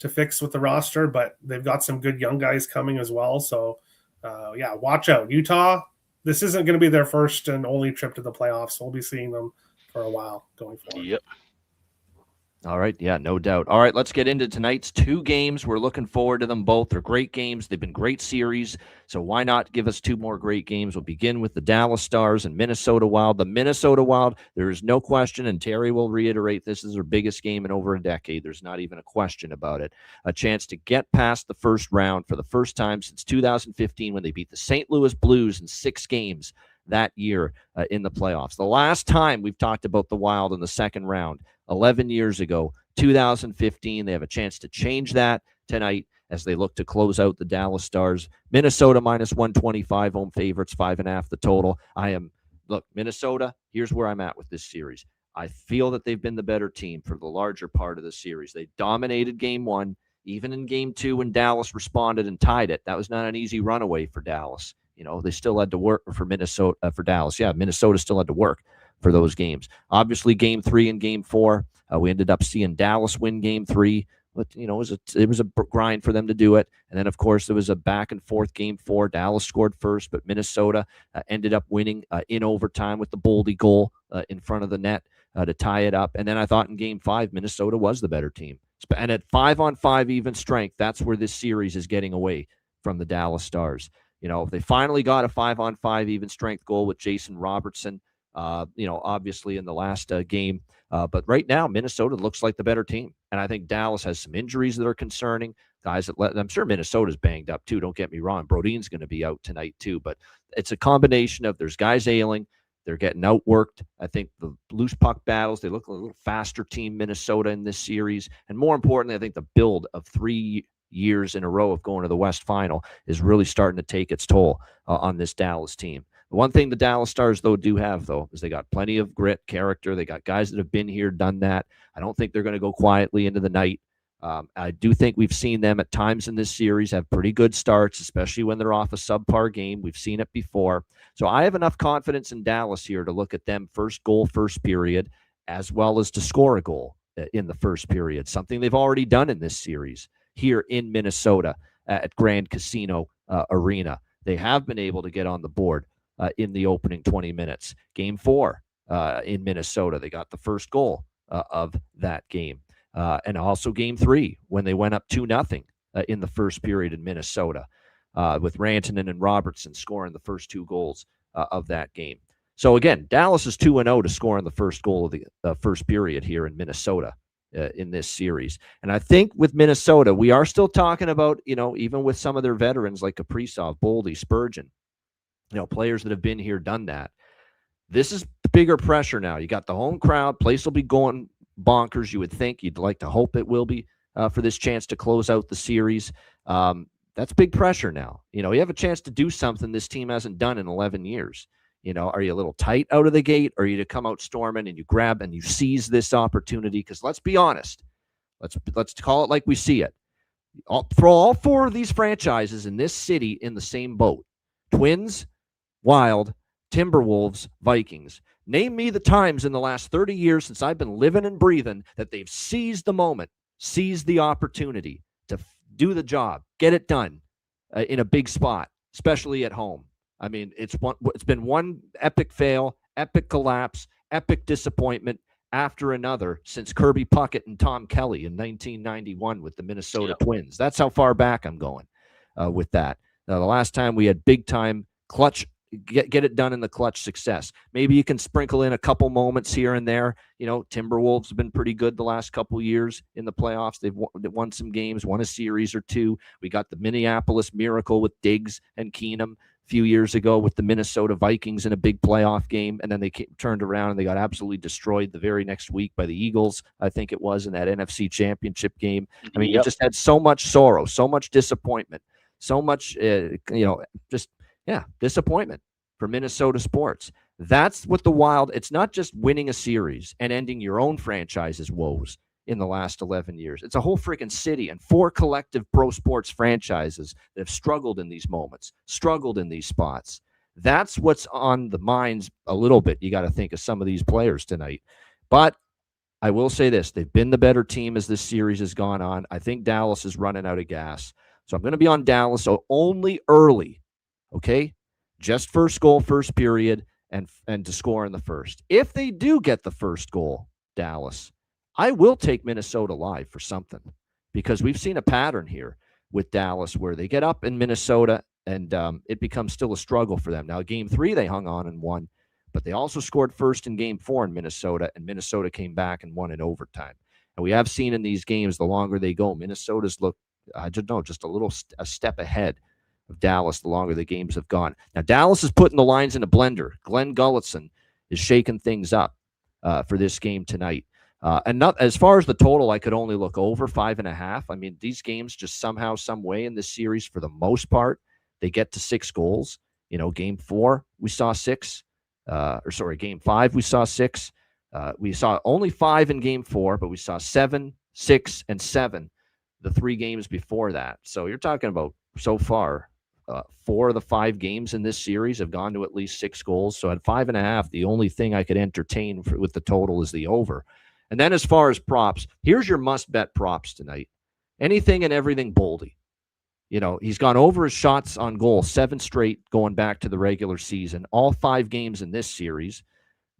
fix with the roster, but they've got some good young guys coming as well. So yeah, watch out. Utah, this isn't going to be their first and only trip to the playoffs. We'll be seeing them for a while going forward. Yep. All right. Yeah, no doubt. All right, let's get into tonight's two games. We're looking forward to them both. They're great games. They've been great series. So why not give us two more great games? We'll begin with the Dallas Stars and Minnesota Wild. The Minnesota Wild, there is no question, and Terry will reiterate, this is their biggest game in over a decade. There's not even a question about it. A chance to get past the first round for the first time since 2015 when they beat the St. Louis Blues in 6 games that year in the playoffs. The last time we've talked about the Wild in the second round, 11 years ago, 2015. They have a chance to change that tonight as they look to close out the Dallas Stars. Minnesota minus 125, home favorites, 5.5 the total. Look, Minnesota, here's where I'm at with this series. I feel that they've been the better team for the larger part of the series. They dominated game 1, even in game 2 when Dallas responded and tied it. That was not an easy runaway for Dallas. You know, they still had to work for Dallas. Yeah, Minnesota still had to work for those games. Obviously, game 3 and game 4, we ended up seeing Dallas win game 3, but it was a grind for them to do it. And then, of course, there was a back and forth game 4. Dallas scored first, but Minnesota ended up winning in overtime with the Boldy goal in front of the net to tie it up. And then I thought in game 5, Minnesota was the better team. And at 5-on-5 even strength, that's where this series is getting away from the Dallas Stars. They finally got a 5-on-5 even strength goal with Jason Robertson, obviously in the last game. But right now, Minnesota looks like the better team. And I think Dallas has some injuries that are concerning. I'm sure Minnesota's banged up too. Don't get me wrong. Brodin's going to be out tonight too. But it's a combination of there's guys ailing. They're getting outworked. I think the loose puck battles, they look a little faster team, Minnesota, in this series. And more importantly, I think the build of 3 years in a row of going to the West Final is really starting to take its toll on this Dallas team. The one thing the Dallas Stars, do have, is they got plenty of grit, character. They got guys that have been here, done that. I don't think they're going to go quietly into the night. I do think we've seen them at times in this series have pretty good starts, especially when they're off a subpar game. We've seen it before. So I have enough confidence in Dallas here to look at them first goal, first period, as well as to score a goal in the first period, something they've already done in this series here in Minnesota at Grand Casino Arena. They have been able to get on the board in the opening 20 minutes. Game 4 in Minnesota, they got the first goal of that game. And also game 3 when they went up 2-0 in the first period in Minnesota with Rantanen and Robertson scoring the first 2 goals of that game. So again, Dallas is 2-0 to score in the first goal of the first period here in Minnesota in this series. And I think with Minnesota, we are still talking about, even with some of their veterans like Kaprizov, Boldy, Spurgeon, players that have been here, done that. This is bigger pressure now. You got the home crowd. Place will be going bonkers, you would think. You'd like to hope it will be for this chance to close out the series. That's big pressure now. You have a chance to do something this team hasn't done in 11 years. Are you a little tight out of the gate, or are you to come out storming and you grab and you seize this opportunity? Because let's be honest. Let's call it like we see it. Throw all 4 of these franchises in this city in the same boat. Twins, Wild, Timberwolves, Vikings. Name me the times in the last 30 years since I've been living and breathing that they've seized the moment, seized the opportunity to do the job, get it done in a big spot, especially at home. I mean, it's been one epic fail, epic collapse, epic disappointment after another since Kirby Puckett and Tom Kelly in 1991 with the Minnesota Twins. That's how far back I'm going with that. The last time we had big-time clutch, get it done in the clutch success. Maybe you can sprinkle in a couple moments here and there. Timberwolves have been pretty good the last couple years in the playoffs. They've won some games, won a series or 2. We got the Minneapolis Miracle with Diggs and Keenum a few years ago with the Minnesota Vikings in a big playoff game, and then they turned around and they got absolutely destroyed the very next week by the Eagles, I think it was, in that NFC Championship game. I mean, you just had so much sorrow, so much disappointment, so much, disappointment for Minnesota sports. That's what the Wild, it's not just winning a series and ending your own franchise's woes in the last 11 years. It's a whole freaking city and 4 collective pro sports franchises that have struggled in these moments, struggled in these spots. That's what's on the minds a little bit. You got to think of some of these players tonight. But I will say this, they've been the better team as this series has gone on. I think Dallas is running out of gas. So I'm going to be on Dallas, so only early. Okay, just first goal, first period, and to score in the first. If they do get the first goal, Dallas, I will take Minnesota live for something, because we've seen a pattern here with Dallas where they get up in Minnesota and it becomes still a struggle for them. Now, game 3 they hung on and won, but they also scored first in game 4 in Minnesota, and Minnesota came back and won in overtime. And we have seen in these games, the longer they go, Minnesota's look, I don't know, just a step ahead of Dallas the longer the games have gone. Now, Dallas is putting the lines in a blender. Glenn Gulletson is shaking things up for this game tonight. And not as far as the total, I could only look over 5.5. I mean, these games just somehow, some way in this series, for the most part, they get to 6 goals. You know, game 4, we saw 6. Game 5, we saw 6. We saw only 5 in game 4, but we saw 7, 6, and 7 the 3 games before that. So you're talking about, so far, 4 of the 5 games in this series have gone to at least 6 goals. So at 5.5, the only thing I could entertain with the total is the over. And then as far as props, here's your must-bet props tonight. Anything and everything Boldy. You know, he's gone over his shots on goal 7 straight going back to the regular season, all 5 games in this series.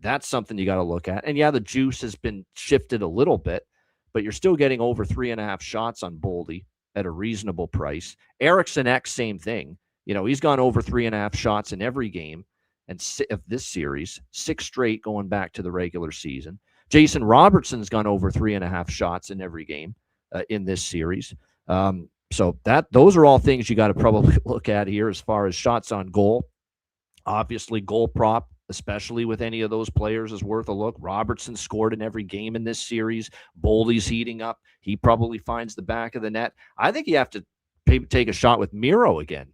That's something you got to look at. And yeah, the juice has been shifted a little bit, but you're still getting over 3.5 shots on Boldy at a reasonable price. Eriksson X, same thing. You know, he's gone over 3.5 shots in every game and of this series, 6 straight going back to the regular season. Jason Robertson's gone over 3.5 shots in every game in this series. So those are all things you got to probably look at here as far as shots on goal. Obviously, goal prop, especially with any of those players, is worth a look. Robertson scored in every game in this series. Boldy's heating up. He probably finds the back of the net. I think you have to take a shot with Miro again.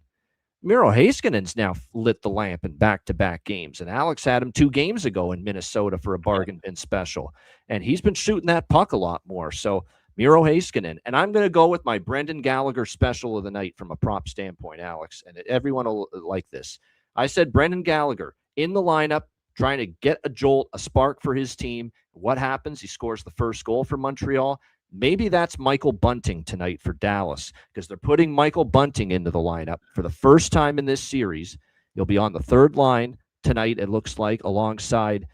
Miro Heiskanen's now lit the lamp in back-to-back games, and Alex had him 2 games ago in Minnesota for a bargain bin special, and he's been shooting that puck a lot more. So Miro Heiskanen, and I'm going to go with my Brendan Gallagher special of the night from a prop standpoint, Alex, and everyone will like this. I said Brendan Gallagher in the lineup, trying to get a jolt, a spark for his team. What happens? He scores the first goal for Montreal. Maybe that's Michael Bunting tonight for Dallas, because they're putting Michael Bunting into the lineup for the first time in this series. He'll be on the 3rd line tonight, it looks like, alongside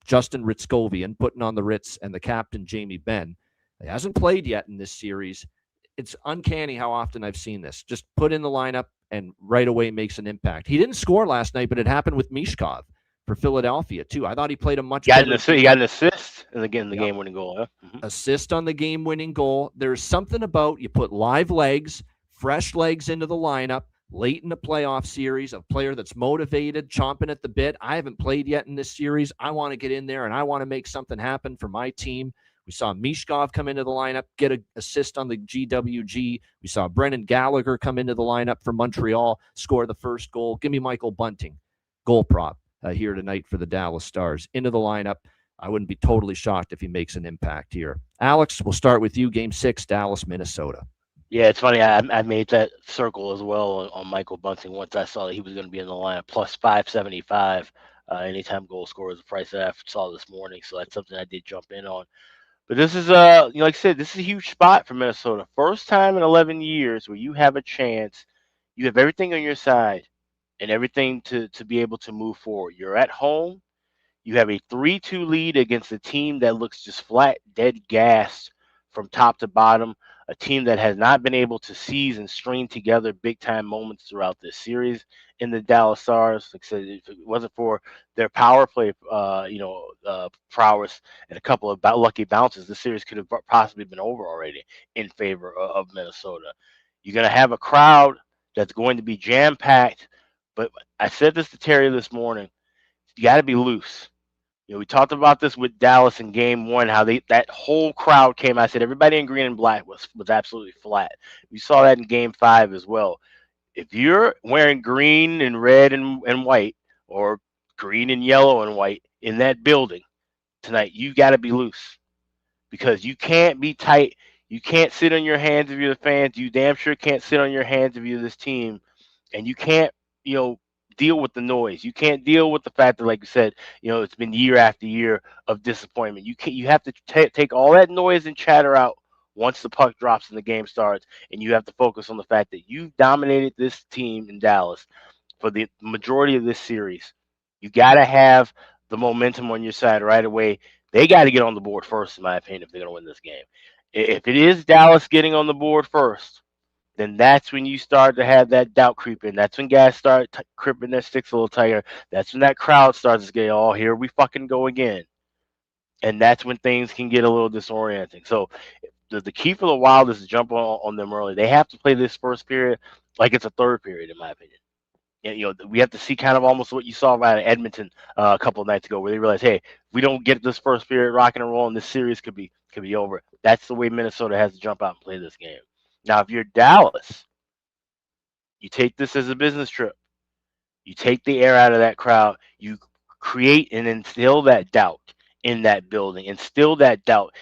Justin Ritskovian, putting on the Ritz, and the captain, Jamie Benn. He hasn't played yet in this series. It's uncanny how often I've seen this. Just put in the lineup and right away makes an impact. He didn't score last night, but it happened with Mishkov for Philadelphia, too. I thought he played a much better. He got an assist in the game-winning goal. Yeah? Mm-hmm. Assist on the game-winning goal. There's something about you put live legs, fresh legs into the lineup late in the playoff series, a player that's motivated, chomping at the bit. I haven't played yet in this series. I want to get in there, and I want to make something happen for my team. We saw Mishkov come into the lineup, get an assist on the GWG. We saw Brendan Gallagher come into the lineup for Montreal, score the first goal. Give me Michael Bunting, goal prop here tonight for the Dallas Stars. Into the lineup. I wouldn't be totally shocked if he makes an impact here. Alex, we'll start with you. Game 6, Dallas, Minnesota. Yeah, it's funny. I made that circle as well on Michael Bunting once I saw that he was going to be in the lineup. Plus 575 anytime goal scorer is the price that I saw this morning. So that's something I did jump in on. But this is, like I said, this is a huge spot for Minnesota. First time in 11 years where you have a chance. You have everything on your side and everything to be able to move forward. You're at home. You have a 3-2 lead against a team that looks just flat, dead gas from top to bottom, a team that has not been able to seize and string together big-time moments throughout this series in the Dallas Stars. Like I said, if it wasn't for their power play, prowess and a couple of lucky bounces, the series could have possibly been over already in favor of Minnesota. You're going to have a crowd that's going to be jam-packed, but I said this to Terry this morning, you got to be loose. You know, we talked about this with Dallas in game 1, how that whole crowd came. I said everybody in green and black was absolutely flat. We saw that in game 5 as well. If you're wearing green and red and white, or green and yellow and white in that building tonight, you got to be loose, because you can't be tight. You can't sit on your hands if you're the fans. You damn sure can't sit on your hands if you're this team, and you can't, deal with the noise. You can't deal with the fact that, like you said, it's been year after year of disappointment. You have to take all that noise and chatter out once the puck drops and the game starts, and you have to focus on the fact that you've dominated this team in Dallas, for the majority of this series. You got to have the momentum on your side right away. They got to get on the board first, in my opinion, if they're going to win this game. If it is Dallas getting on the board first, then that's when you start to have that doubt creep in. That's when guys start cripping their sticks a little tighter. That's when that crowd starts to get, oh, here we fucking go again. And that's when things can get a little disorienting. So the key for the Wild is to jump on them early. They have to play this first period like it's a third period, in my opinion. And, we have to see kind of almost what you saw out of Edmonton a couple of nights ago, where they realized, hey, if we don't get this first period rocking and rolling, this series could be over. That's the way Minnesota has to jump out and play this game. Now, if you're Dallas, you take this as a business trip. You take the air out of that crowd. You create and instill that doubt in that building. Instill that doubt.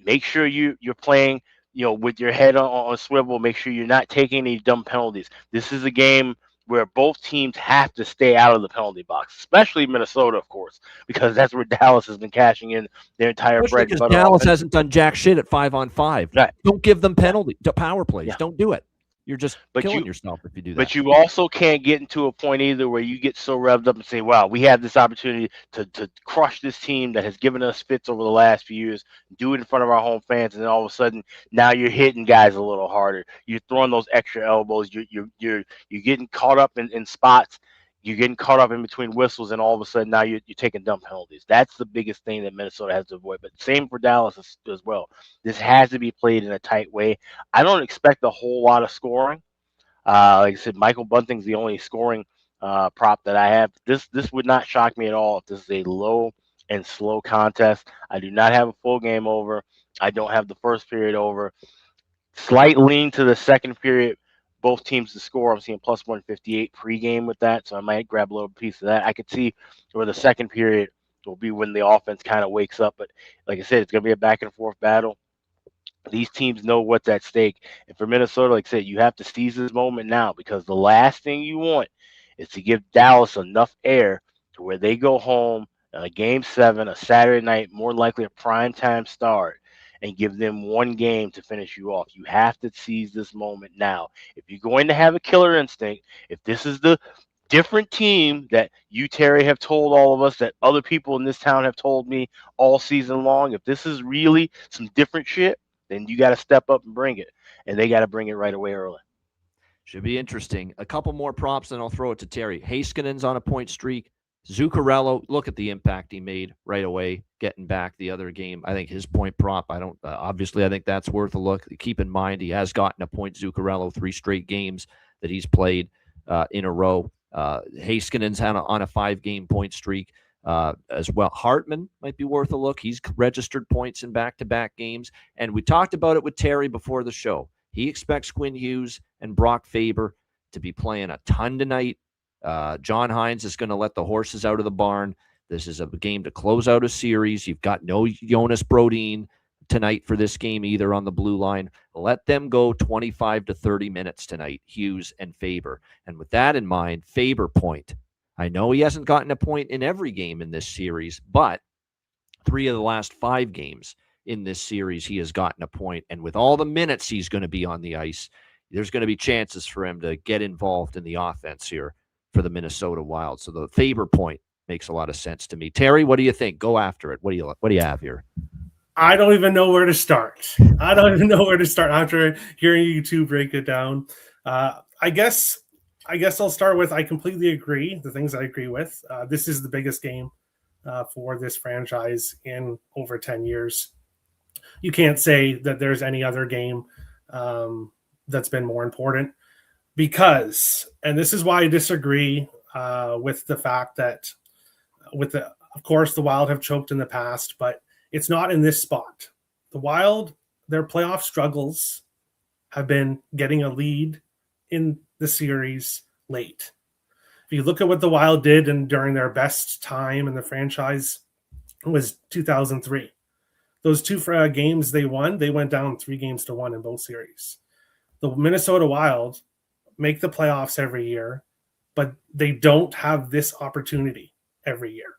Make sure you're playing, with your head on a swivel. Make sure you're not taking any dumb penalties. This is a game where both teams have to stay out of the penalty box, especially Minnesota, of course, because that's where Dallas has been cashing in their entire bread and butter. Dallas hasn't done jack shit at 5-on-5. Right. Don't give them penalty to power plays. Yeah. Don't do it. You're just killing yourself if you do that. But you also can't get into a point either where you get so revved up and say, wow, we have this opportunity to crush this team that has given us fits over the last few years, do it in front of our home fans, and then all of a sudden now you're hitting guys a little harder. You're throwing those extra elbows. You're getting caught up in spots. You're getting caught up in between whistles, and all of a sudden now you're taking dumb penalties. That's the biggest thing that Minnesota has to avoid. But same for Dallas as well. This has to be played in a tight way. I don't expect a whole lot of scoring. Like I said, Michael Bunting's the only scoring prop that I have. This would not shock me at all if this is a low and slow contest. I do not have a full game over. I don't have the first period over. Slight lean to the second period. Both teams to score. I'm seeing plus 158 pregame with that, so I might grab a little piece of that. I could see where the second period will be when the offense kind of wakes up. But like I said, it's going to be a back and forth battle. These teams know what's at stake. And for Minnesota, like I said, you have to seize this moment now, because the last thing you want is to give Dallas enough air to where they go home on a game 7, a Saturday night, more likely a primetime start, and give them one game to finish you off. You have to seize this moment now. If you're going to have a killer instinct, if this is the different team that you, Terry, have told all of us, that other people in this town have told me all season long, if this is really some different shit, then you got to step up and bring it. And they got to bring it right away early. Should be interesting. A couple more props, and I'll throw it to Terry. Haskinen's on a point streak. Zuccarello, look at the impact he made right away, getting back the other game. I think his point prop, obviously, I think that's worth a look. Keep in mind, he has gotten a point, Zuccarello, 3 straight games that he's played in a row. Haskinen's on a 5-game point streak as well. Hartman might be worth a look. He's registered points in back-to-back games. And we talked about it with Terry before the show. He expects Quinn Hughes and Brock Faber to be playing a ton tonight. John Hines is going to let the horses out of the barn. This is a game to close out a series. You've got no Jonas Brodin tonight for this game either on the blue line. Let them go 25 to 30 minutes tonight, Hughes and Faber. And with that in mind, Faber point. I know he hasn't gotten a point in every game in this series, but 3 of the last 5 games in this series, he has gotten a point. And with all the minutes he's going to be on the ice, there's going to be chances for him to get involved in the offense here for the Minnesota Wild. So the Faber point makes a lot of sense to me. Terry, what do you think? Go after it. What do you have here? I don't even know where to start. After hearing you two break it down. I guess I'll start with, I completely agree. The things I agree with. This is the biggest game for this franchise in over 10 years. You can't say that there's any other game that's been more important, because, and this is why I disagree with the fact that of course, the Wild have choked in the past, but it's not in this spot. The Wild, their playoff struggles have been getting a lead in the series late. If you look at what the Wild did and during their best time in the franchise, it was 2003. Those 2 games they won, they went down 3-1 in both series. The Minnesota Wild make the playoffs every year, but they don't have this opportunity every year.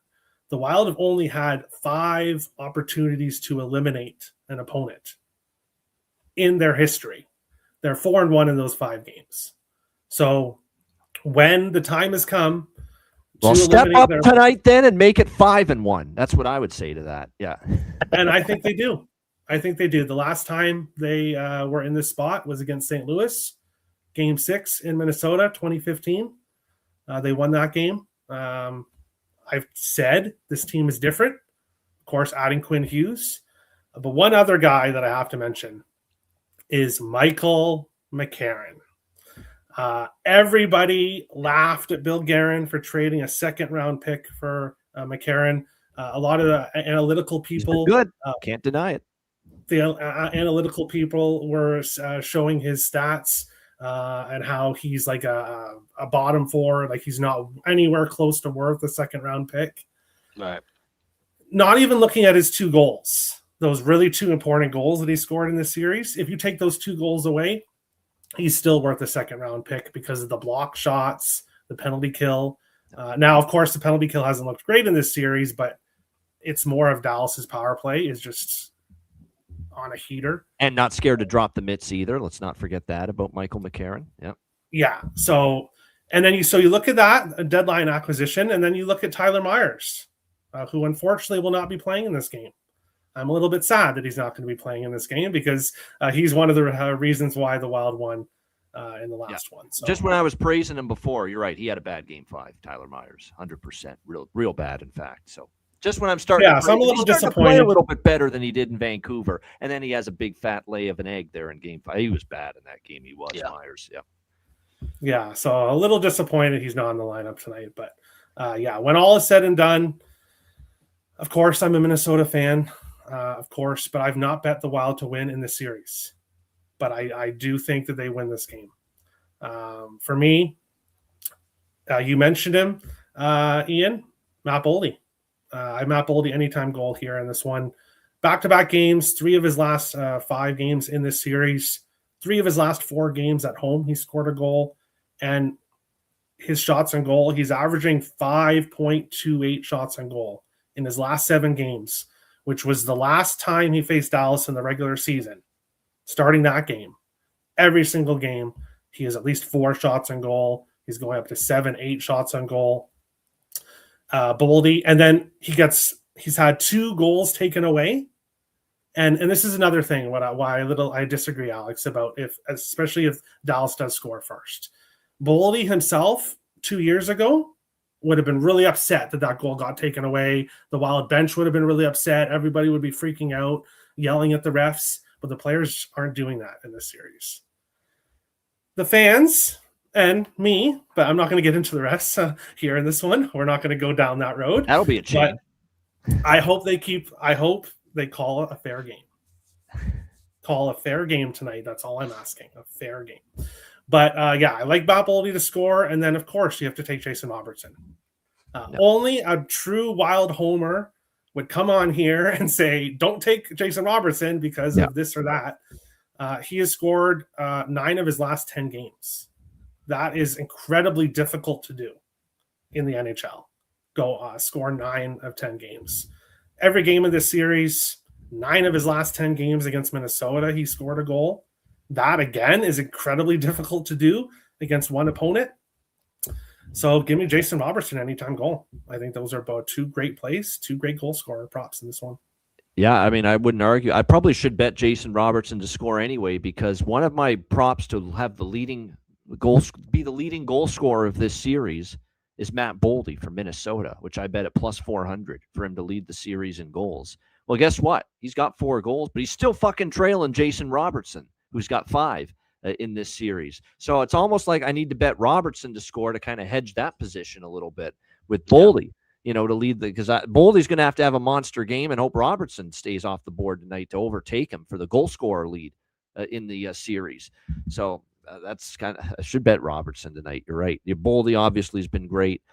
The Wild have only had 5 opportunities to eliminate an opponent in their history. They're 4-1 in those 5 games. So when the time has come Well, to step eliminate up their tonight then and make it 5-1. That's what I would say to that. Yeah. and I think they do. I think they do. The last time they were in this spot was against St. Louis, Game 6 in Minnesota, 2015. They won that game. I've said this team is different. Of course, adding Quinn Hughes. But one other guy that I have to mention is Michael McCarron. Everybody laughed at Bill Guerin for trading a second-round pick for McCarron. A lot of the analytical people, good, can't deny it. The analytical people were showing his stats and how he's like a bottom four, like he's not anywhere close to worth a second-round pick. Right. Not even looking at his 2 goals, those really 2 important goals that he scored in this series. If you take those 2 goals away, he's still worth a second-round pick because of the block shots, the penalty kill. Now, of course, the penalty kill hasn't looked great in this series, but it's more of Dallas's power play is just on a heater. And not scared to drop the mitts either. Let's not forget that about Michael McCarron. Yeah. Yeah. So you look at that, a deadline acquisition, and then you look at Tyler Myers, who unfortunately will not be playing in this game. I'm a little bit sad that he's not going to be playing in this game because he's one of the reasons why the Wild won in the last one. So. Just when I was praising him before, you're right. He had a bad Game 5, Tyler Myers, 100%, real bad, in fact. So just when I'm starting, so I'm a little disappointed. To play a little bit better than he did in Vancouver, and then he has a big fat lay of an egg there in Game 5. He was bad in that game. He was Myers. Yeah. Yeah. So a little disappointed he's not in the lineup tonight, but when all is said and done, of course I'm a Minnesota fan. Of course, but I've not bet the Wild to win in this series. But I do think that they win this game. For me, you mentioned him, Ian, Matt Boldy. I Matt Boldy anytime goal here in this one. Back-to-back games, 3 of his last 5 games in this series. 3 of his last 4 games at home, he scored a goal. And his shots on goal, he's averaging 5.28 shots on goal in his last 7 games, which was the last time he faced Dallas in the regular season. Starting that game, every single game, he has at least 4 shots on goal. He's going up to 7-8 shots on goal. Boldy, and then he's had 2 goals taken away. And this is another thing why I disagree, Alex, about especially if Dallas does score first. Boldy himself 2 years ago would have been really upset that goal got taken away. The Wild bench would have been really upset. Everybody would be freaking out, yelling at the refs, but the players aren't doing that in this series. The fans and me, but I'm not going to get into the rest here in this one. We're not going to go down that road. That'll be a change. I hope they call it a fair game. Call a fair game tonight. That's all I'm asking. A fair game. But I like Matt Boldy to score. And then, of course, you have to take Jason Robertson. Only a true Wild homer would come on here and say, don't take Jason Robertson because of this or that. He has scored 9 of his last 10 games. That is incredibly difficult to do in the NHL. Go score 9 of 10 games. Every game of this series, 9 of his last 10 games against Minnesota, he scored a goal. That, again, is incredibly difficult to do against one opponent. So give me Jason Robertson anytime goal. I think those are about 2 great plays, 2 great goal scorer props in this one. Yeah, I mean, I wouldn't argue. I probably should bet Jason Robertson to score anyway because one of my props to have the leading goal scorer of this series is Matt Boldy from Minnesota, which I bet at plus 400 for him to lead the series in goals. Well, guess what? He's got 4 goals, but he's still fucking trailing Jason Robertson, who's got 5 in this series. So it's almost like I need to bet Robertson to score to kind of hedge that position a little bit with Boldy, to lead because Boldy's going to have a monster game and hope Robertson stays off the board tonight to overtake him for the goal scorer lead in the series. So that's kind of, I should bet Robertson tonight. You're right. Your Boldy obviously has been great.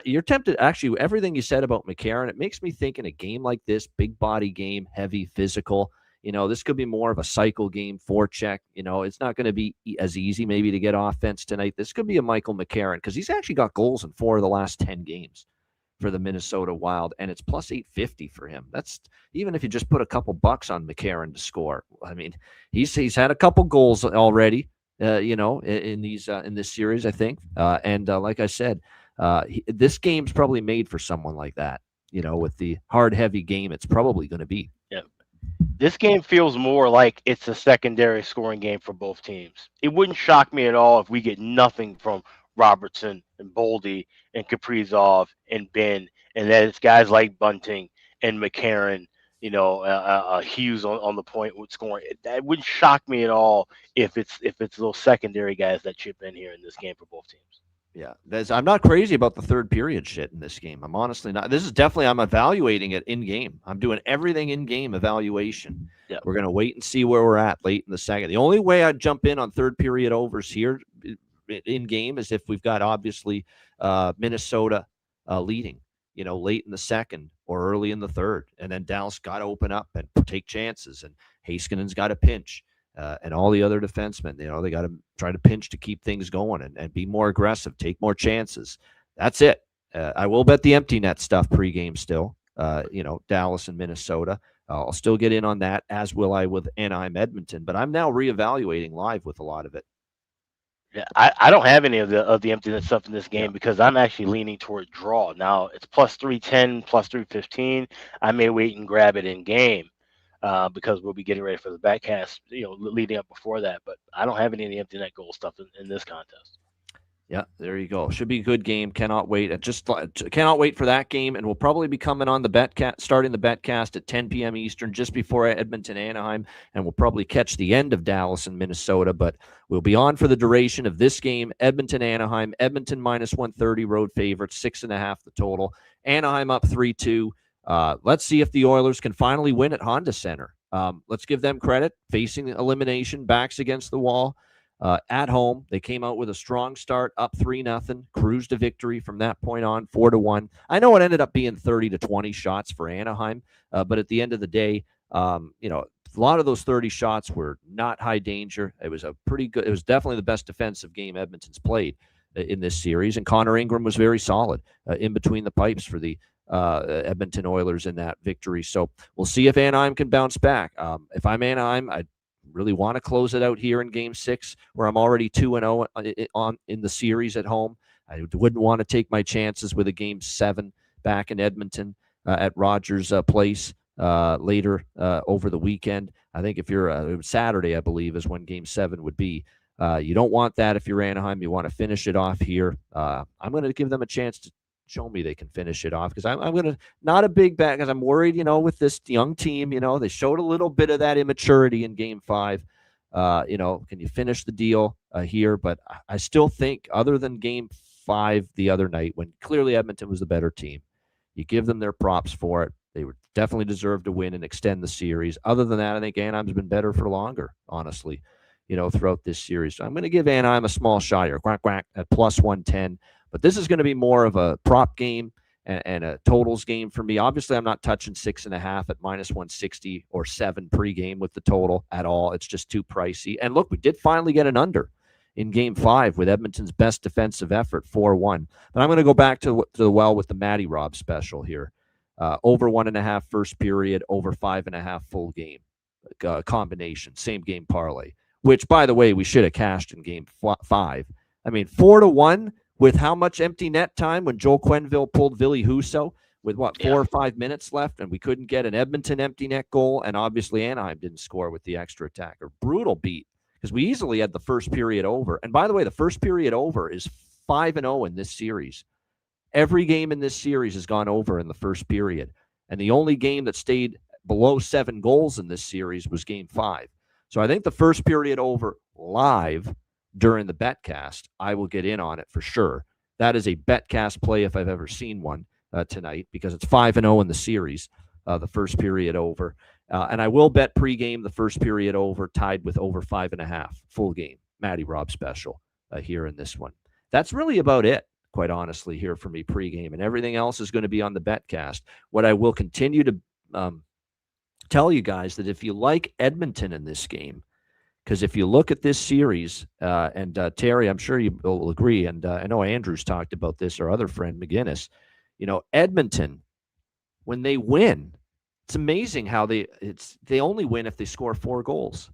You're tempted, actually, everything you said about McCarron, it makes me think in a game like this, big body game, heavy, physical, this could be more of a cycle game, forecheck. It's not going to be as easy maybe to get offense tonight. This could be a Michael McCarron because he's actually got goals in 4 of the last 10 games for the Minnesota Wild, and it's plus 850 for him. That's even if you just put a couple bucks on McCarron to score. I mean, he's had a couple goals already. in this series, I think. And like I said, this game's probably made for someone like that. With the hard, heavy game, it's probably going to be. Yeah. This game feels more like it's a secondary scoring game for both teams. It wouldn't shock me at all if we get nothing from Robertson and Boldy and Kaprizov and Ben, and that it's guys like Bunting and McCarron, Hughes on the point with scoring. That wouldn't shock me at all if it's those secondary guys that chip in here in this game for both teams. Yeah, I'm not crazy about the third period shit in this game. I'm honestly not. This is definitely, I'm evaluating it in game. I'm doing everything in game evaluation. Yeah. We're going to wait and see where we're at late in the second. The only way I'd jump in on third period overs here in game is if we've got obviously Minnesota leading, late in the second or early in the third. And then Dallas got to open up and take chances. And Heiskanen's got to pinch. And all the other defensemen, they got to try to pinch to keep things going and be more aggressive, take more chances. That's it. I will bet the empty net stuff pregame still, Dallas and Minnesota. I'll still get in on that, as will I with Anaheim, Edmonton. But I'm now reevaluating live with a lot of it. Yeah, I don't have any of the empty net stuff in this game because I'm actually leaning toward draw. Now it's plus 310, plus 315. I may wait and grab it in game. Because we'll be getting ready for the backcast, leading up before that. But I don't have any of the empty net goal stuff in this contest. Yeah, there you go. Should be a good game. Cannot wait. Cannot wait for that game. And we'll probably be coming on starting the betcast at 10 p.m. Eastern, just before Edmonton, Anaheim. And we'll probably catch the end of Dallas and Minnesota. But we'll be on for the duration of this game. Edmonton, Anaheim. Edmonton minus 130 road favorites, 6.5 the total. Anaheim up 3-2. Let's see if the Oilers can finally win at Honda Center. Let's give them credit. Facing elimination, backs against the wall. At home, they came out with a strong start, up 3-0, cruised to victory from that point on, 4-1. I know it ended up being 30-20 shots for Anaheim, but at the end of the day, a lot of those 30 shots were not high danger. It was it was definitely the best defensive game Edmonton's played in this series, and Connor Ingram was very solid in between the pipes for the Edmonton Oilers in that victory. So we'll see if Anaheim can bounce back. If I'm Anaheim, I really want to close it out here in Game 6, where I'm already 2-0 in the series at home. I wouldn't want to take my chances with a Game 7 back in Edmonton at Rogers Place later over the weekend. I think if you're Saturday, I believe, is when Game 7 would be. You don't want that if you're Anaheim. You want to finish it off here. I'm going to give them a chance to show me they can finish it off, because I'm going to, not a big bet, because I'm worried, with this young team, they showed a little bit of that immaturity in Game 5. Can you finish the deal here? But I still think, other than Game 5 the other night, when clearly Edmonton was the better team, you give them their props for it. They would definitely deserve to win and extend the series. Other than that, I think Anaheim's been better for longer, honestly, throughout this series. So I'm going to give Anaheim a small shot here, quack, quack, at plus 110. But this is going to be more of a prop game and a totals game for me. Obviously, I'm not touching 6.5 at minus 160 or 7 pregame with the total at all. It's just too pricey. And look, we did finally get an under in Game 5 with Edmonton's best defensive effort, 4-1. But I'm going to go back to the well with the Matty Rob special here. Over 1.5 first period, over 5.5 full game combination, same game parlay, which, by the way, we should have cashed in Game 5. I mean, 4-1. With how much empty net time when Joel Quenneville pulled Ville Husso with 4 or 5 minutes left, and we couldn't get an Edmonton empty net goal, and obviously Anaheim didn't score with the extra attacker. Brutal beat, because we easily had the first period over. And by the way, the first period over is 5-0 in this series. Every game in this series has gone over in the first period, and the only game that stayed below 7 goals in this series was Game 5. So I think the first period over live during the betcast, I will get in on it for sure. That is a betcast play if I've ever seen one tonight, because it's 5-0 in the series, the first period over. And I will bet pregame the first period over, tied with over 5.5 full game. Matty Rob special here in this one. That's really about it, quite honestly, here for me pregame. And everything else is going to be on the betcast. What I will continue to tell you guys, that if you like Edmonton in this game, because if you look at this series, and Terry, I'm sure you will agree, and I know Andrew's talked about this, or other friend McGinnis, Edmonton, when they win, it's amazing how they only win if they score 4 goals.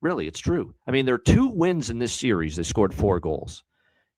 Really, it's true. I mean, there are 2 wins in this series. They scored 4 goals,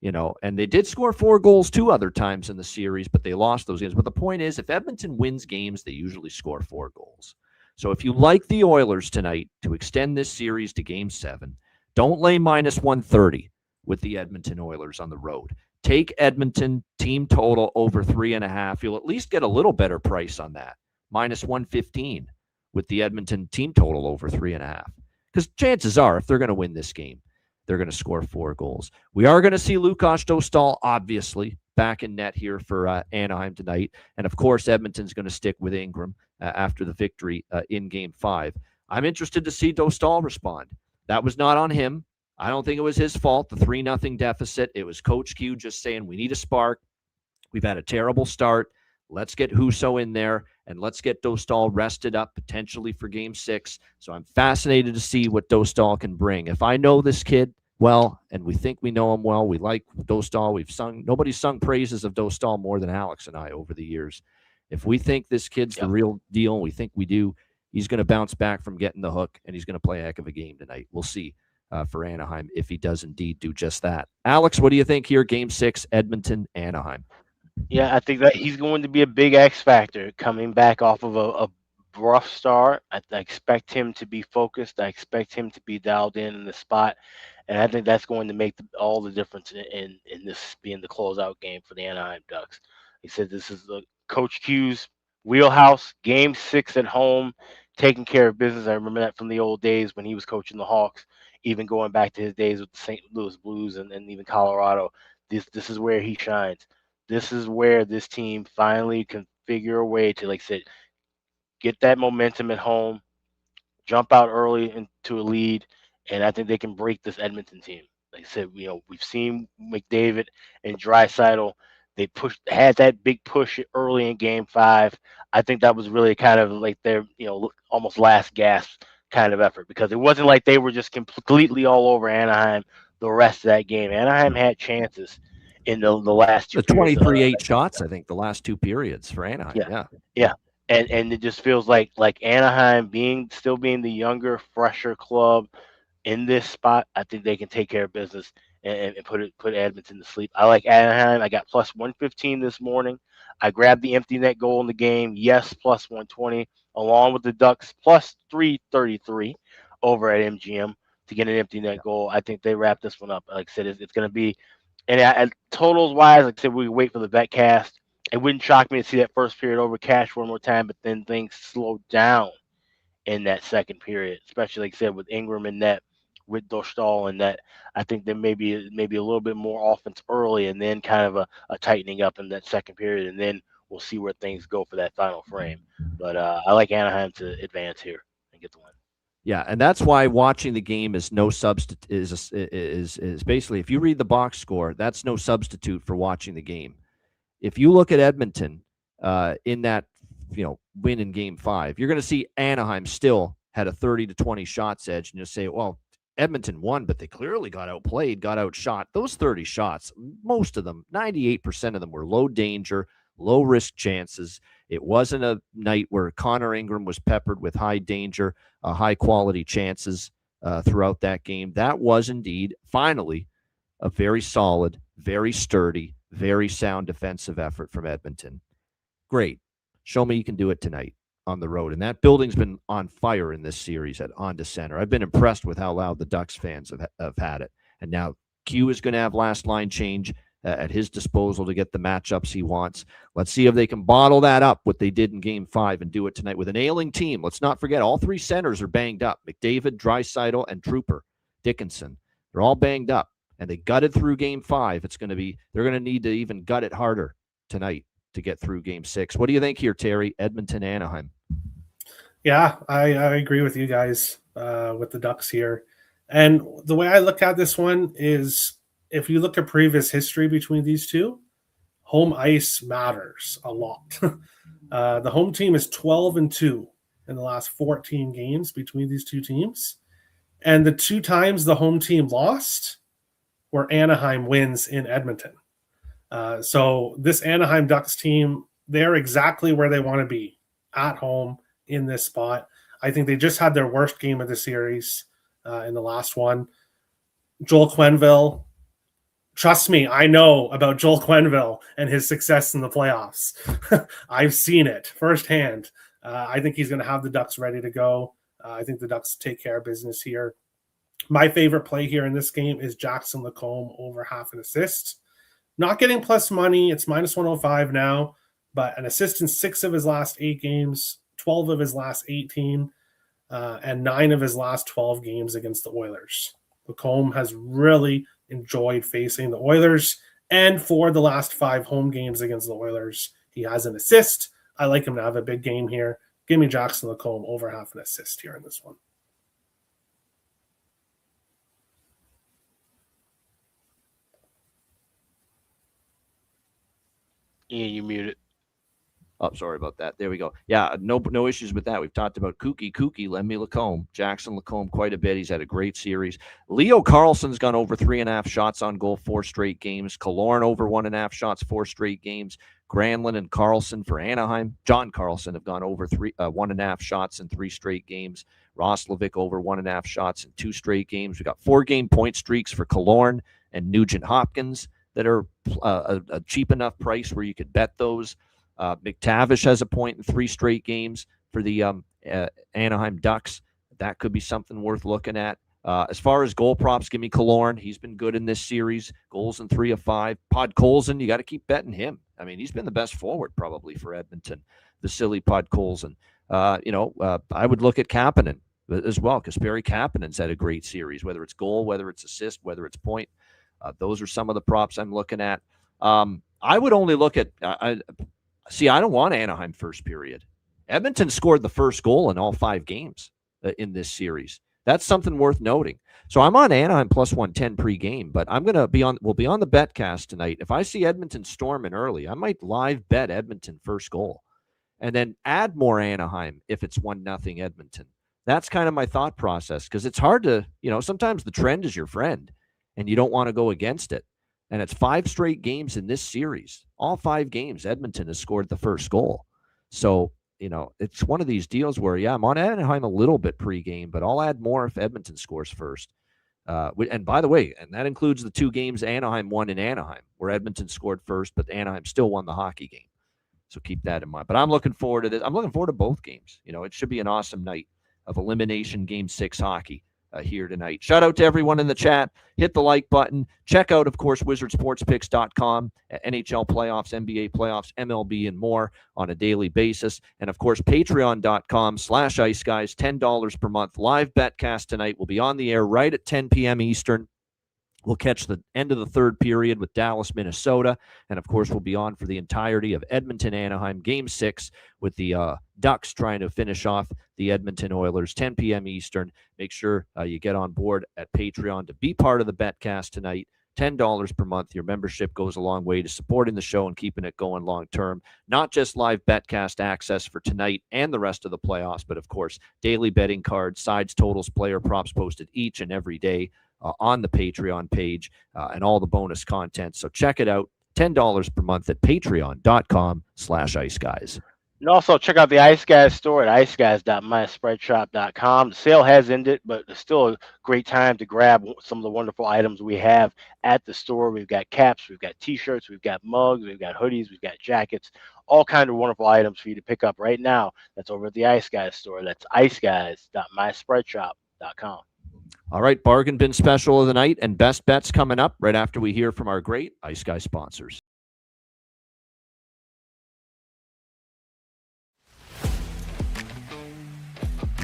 and they did score 4 goals 2 other times in the series, but they lost those games. But the point is, if Edmonton wins games, they usually score 4 goals. So if you like the Oilers tonight to extend this series to Game 7, don't lay minus 130 with the Edmonton Oilers on the road. Take Edmonton team total over 3.5. You'll at least get a little better price on that. Minus 115 with the Edmonton team total over 3.5. Because chances are, if they're going to win this game, they're going to score 4 goals. We are going to see Lukas Dostal, obviously, back in net here for Anaheim tonight. And, of course, Edmonton's going to stick with Ingram after the victory in Game 5. I'm interested to see Dostal respond. That was not on him. I don't think it was his fault, the 3-0 deficit. It was Coach Q just saying, we need a spark. We've had a terrible start. Let's get Husso in there, and let's get Dostal rested up potentially for Game 6. So I'm fascinated to see what Dostal can bring. If I know this kid well, and we think we know him well, we like Dostal. Nobody's sung praises of Dostal more than Alex and I over the years. If we think this kid's the real deal, and we think we do, he's going to bounce back from getting the hook, and he's going to play a heck of a game tonight. We'll see for Anaheim if he does indeed do just that. Alex, what do you think here? Game 6, Edmonton, Anaheim. Yeah, I think that he's going to be a big X factor coming back off of a rough start. I expect him to be focused. I expect him to be dialed in the spot, and I think that's going to make all the difference in this being the closeout game for the Anaheim Ducks. He said this is the Coach Q's wheelhouse. Game 6 at home, taking care of business. I remember that from the old days when he was coaching the Hawks, even going back to his days with the St. Louis Blues and even Colorado. This is where he shines. This is where this team finally can figure a way to, like I said, get that momentum at home, jump out early into a lead, and I think they can break this Edmonton team. Like I said, we've seen McDavid and Draisaitl. They had that big push early in Game 5. I think that was really kind of like their, almost last gasp kind of effort, because it wasn't like they were just completely all over Anaheim the rest of that game. Anaheim had chances in the last 2 periods. 23-8 shots, I think, the last 2 periods for Anaheim. Yeah. And it just feels like Anaheim still being the younger, fresher club in this spot, I think they can take care of business and put Edmonton to sleep. I like Anaheim. I got plus 115 this morning. I grabbed the empty net goal in the game. Yes, plus 120, along with the Ducks plus 333 over at MGM to get an empty net goal. I think they wrap this one up. Like I said, it's going to be. And totals wise, like I said, we wait for the VetCast. It wouldn't shock me to see that first period over cash one more time, but then things slow down in that second period, especially like I said with Ingram in net, with Dostal in net. I think there may be a little bit more offense early, and then kind of a tightening up in that second period, and then we'll see where things go for that final frame. But I like Anaheim to advance here and get the win. Yeah, and that's why watching the game is no substitute. Is basically, if you read the box score, that's no substitute for watching the game. If you look at Edmonton in that win in Game 5, you're going to see Anaheim still had a 30-20 shots edge, and you'll say, well, Edmonton won, but they clearly got outplayed, got outshot. Those 30 shots, most of them, 98% of them were low danger, low risk chances. It wasn't a night where Connor Ingram was peppered with high danger, high quality chances throughout that game. That was indeed, finally, a very solid, very sturdy, very sound defensive effort from Edmonton. Great. Show me you can do it tonight on the road. And that building's been on fire in this series at Honda Center. I've been impressed with how loud the Ducks fans have had it. And now Q is going to have last line change at his disposal to get the matchups he wants. Let's see if they can bottle that up, what they did in Game 5, and do it tonight with an ailing team. Let's not forget, all 3 centers are banged up. McDavid, Draisaitl, and Trooper Dickinson. They're all banged up, and they gutted through Game 5. They're going to need to even gut it harder tonight to get through Game 6. What do you think here, Terry? Edmonton, Anaheim. Yeah, I agree with you guys with the Ducks here. And the way I look at this one is, if you look at previous history between these two, home ice matters a lot. The home team is 12-2 in the last 14 games between these two teams. And the 2 times the home team lost were Anaheim wins in Edmonton. So this Anaheim Ducks team, they're exactly where they want to be, at home in this spot. I think they just had their worst game of the series in the last one. Joel Quenneville, trust me, I know about Joel Quenneville and his success in the playoffs. I've seen it firsthand. I think he's going to have the Ducks ready to go. I think the Ducks take care of business here. My favorite play here in this game is Jackson Lacombe over half an assist. Not getting plus money. It's minus 105 now, but an assist in 6 of his last 8 games, 12 of his last 18, and 9 of his last 12 games against the Oilers. Lacombe has really enjoyed facing the Oilers, and for the last 5 home games against the Oilers, he has an assist. I like him to have a big game here. Give me Jackson Lacombe over half an assist here in this one. Ian, you muted. Oh, sorry about that. There we go. Yeah, no issues with that. We've talked about Kookie, Lemmy Lacombe, Jackson Lacombe quite a bit. He's had a great series. Leo Carlson's gone over 3.5 shots on goal 4 straight games. Killorn over 1.5 shots 4 straight games. Granlund and Carlson for Anaheim. John Carlson have gone over 1.5 shots in 3 straight games. Roslovic over 1.5 shots in 2 straight games. We got 4-game point streaks for Killorn and Nugent Hopkins that are a cheap enough price where you could bet those. McTavish has a point in 3 straight games for the Anaheim Ducks. That could be something worth looking at. As far as goal props, give me Killorn. He's been good in this series. Goals in 3 of 5. Podkolzin, you got to keep betting him. I mean, he's been the best forward probably for Edmonton, the silly Podkolzin. I would look at Kapanen as well, because Perry Kapanen's had a great series, whether it's goal, whether it's assist, whether it's point. Those are some of the props I'm looking at. I would only look at I don't want Anaheim first period. Edmonton scored the first goal in all 5 games in this series. That's something worth noting. So I'm on Anaheim plus 110 pregame, but we'll be on the betcast tonight. If I see Edmonton storming early, I might live bet Edmonton first goal and then add more Anaheim if it's 1-0 Edmonton. That's kind of my thought process, because it's hard to, sometimes the trend is your friend and you don't want to go against it. And it's 5 straight games in this series. All 5 games, Edmonton has scored the first goal. So, it's one of these deals where, I'm on Anaheim a little bit pregame, but I'll add more if Edmonton scores first. And by the way, and that includes the 2 games Anaheim won in Anaheim, where Edmonton scored first, but Anaheim still won the hockey game. So keep that in mind. But I'm looking forward to this. I'm looking forward to both games. It should be an awesome night of elimination Game 6 hockey here tonight. Shout out to everyone in the chat. Hit the like button. Check out, of course, wizardsportspicks.com, NHL playoffs, NBA playoffs, MLB, and more on a daily basis. And, of course, patreon.com/iceguys, $10 per month. Live betcast tonight. We'll be on the air right at 10 p.m. Eastern. We'll catch the end of the 3rd period with Dallas, Minnesota. And, of course, we'll be on for the entirety of Edmonton-Anaheim Game 6 with the Ducks trying to finish off the Edmonton Oilers, 10 p.m. Eastern. Make sure you get on board at Patreon to be part of the betcast tonight. $10 per month. Your membership goes a long way to supporting the show and keeping it going long term. Not just live betcast access for tonight and the rest of the playoffs, but, of course, daily betting cards, sides, totals, player props posted each and every day on the Patreon page, and all the bonus content. So check it out. $10 per month at patreon.com/iceguys. And also check out the Ice Guys store at iceguys.myspreadshop.com. The sale has ended, but it's still a great time to grab some of the wonderful items we have at the store. We've got caps, we've got t-shirts, we've got mugs, we've got hoodies, we've got jackets, all kinds of wonderful items for you to pick up right now. That's over at the Ice Guys store. That's iceguys.myspreadshop.com. All right, bargain bin special of the night and best bets coming up right after we hear from our great Ice Guy sponsors.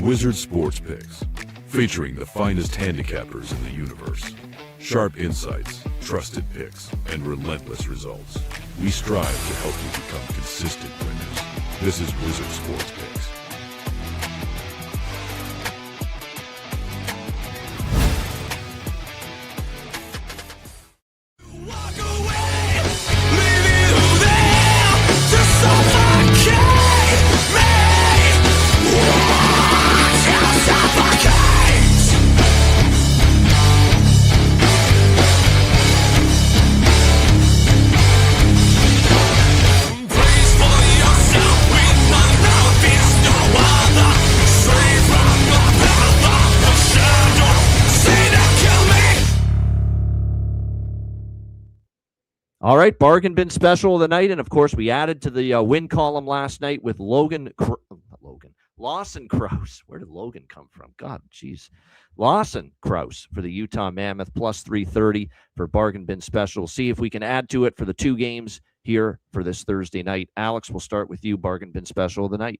Wizard Sports Picks, featuring the finest handicappers in the universe. Sharp insights, trusted picks, and relentless results. We strive to help you become consistent winners. This is Wizard Sports Picks. Please for yourself with my mouth is All right, bargain bin special of the night, and of course we added to the win column last night with Lawson Krause. Where did Logan come from? God, jeez. Lawson Krause for the Utah Mammoth, plus 330 for bargain bin special. See if we can add to it for the 2 games here for this Thursday night. Alex, we'll start with you, bargain bin special of the night.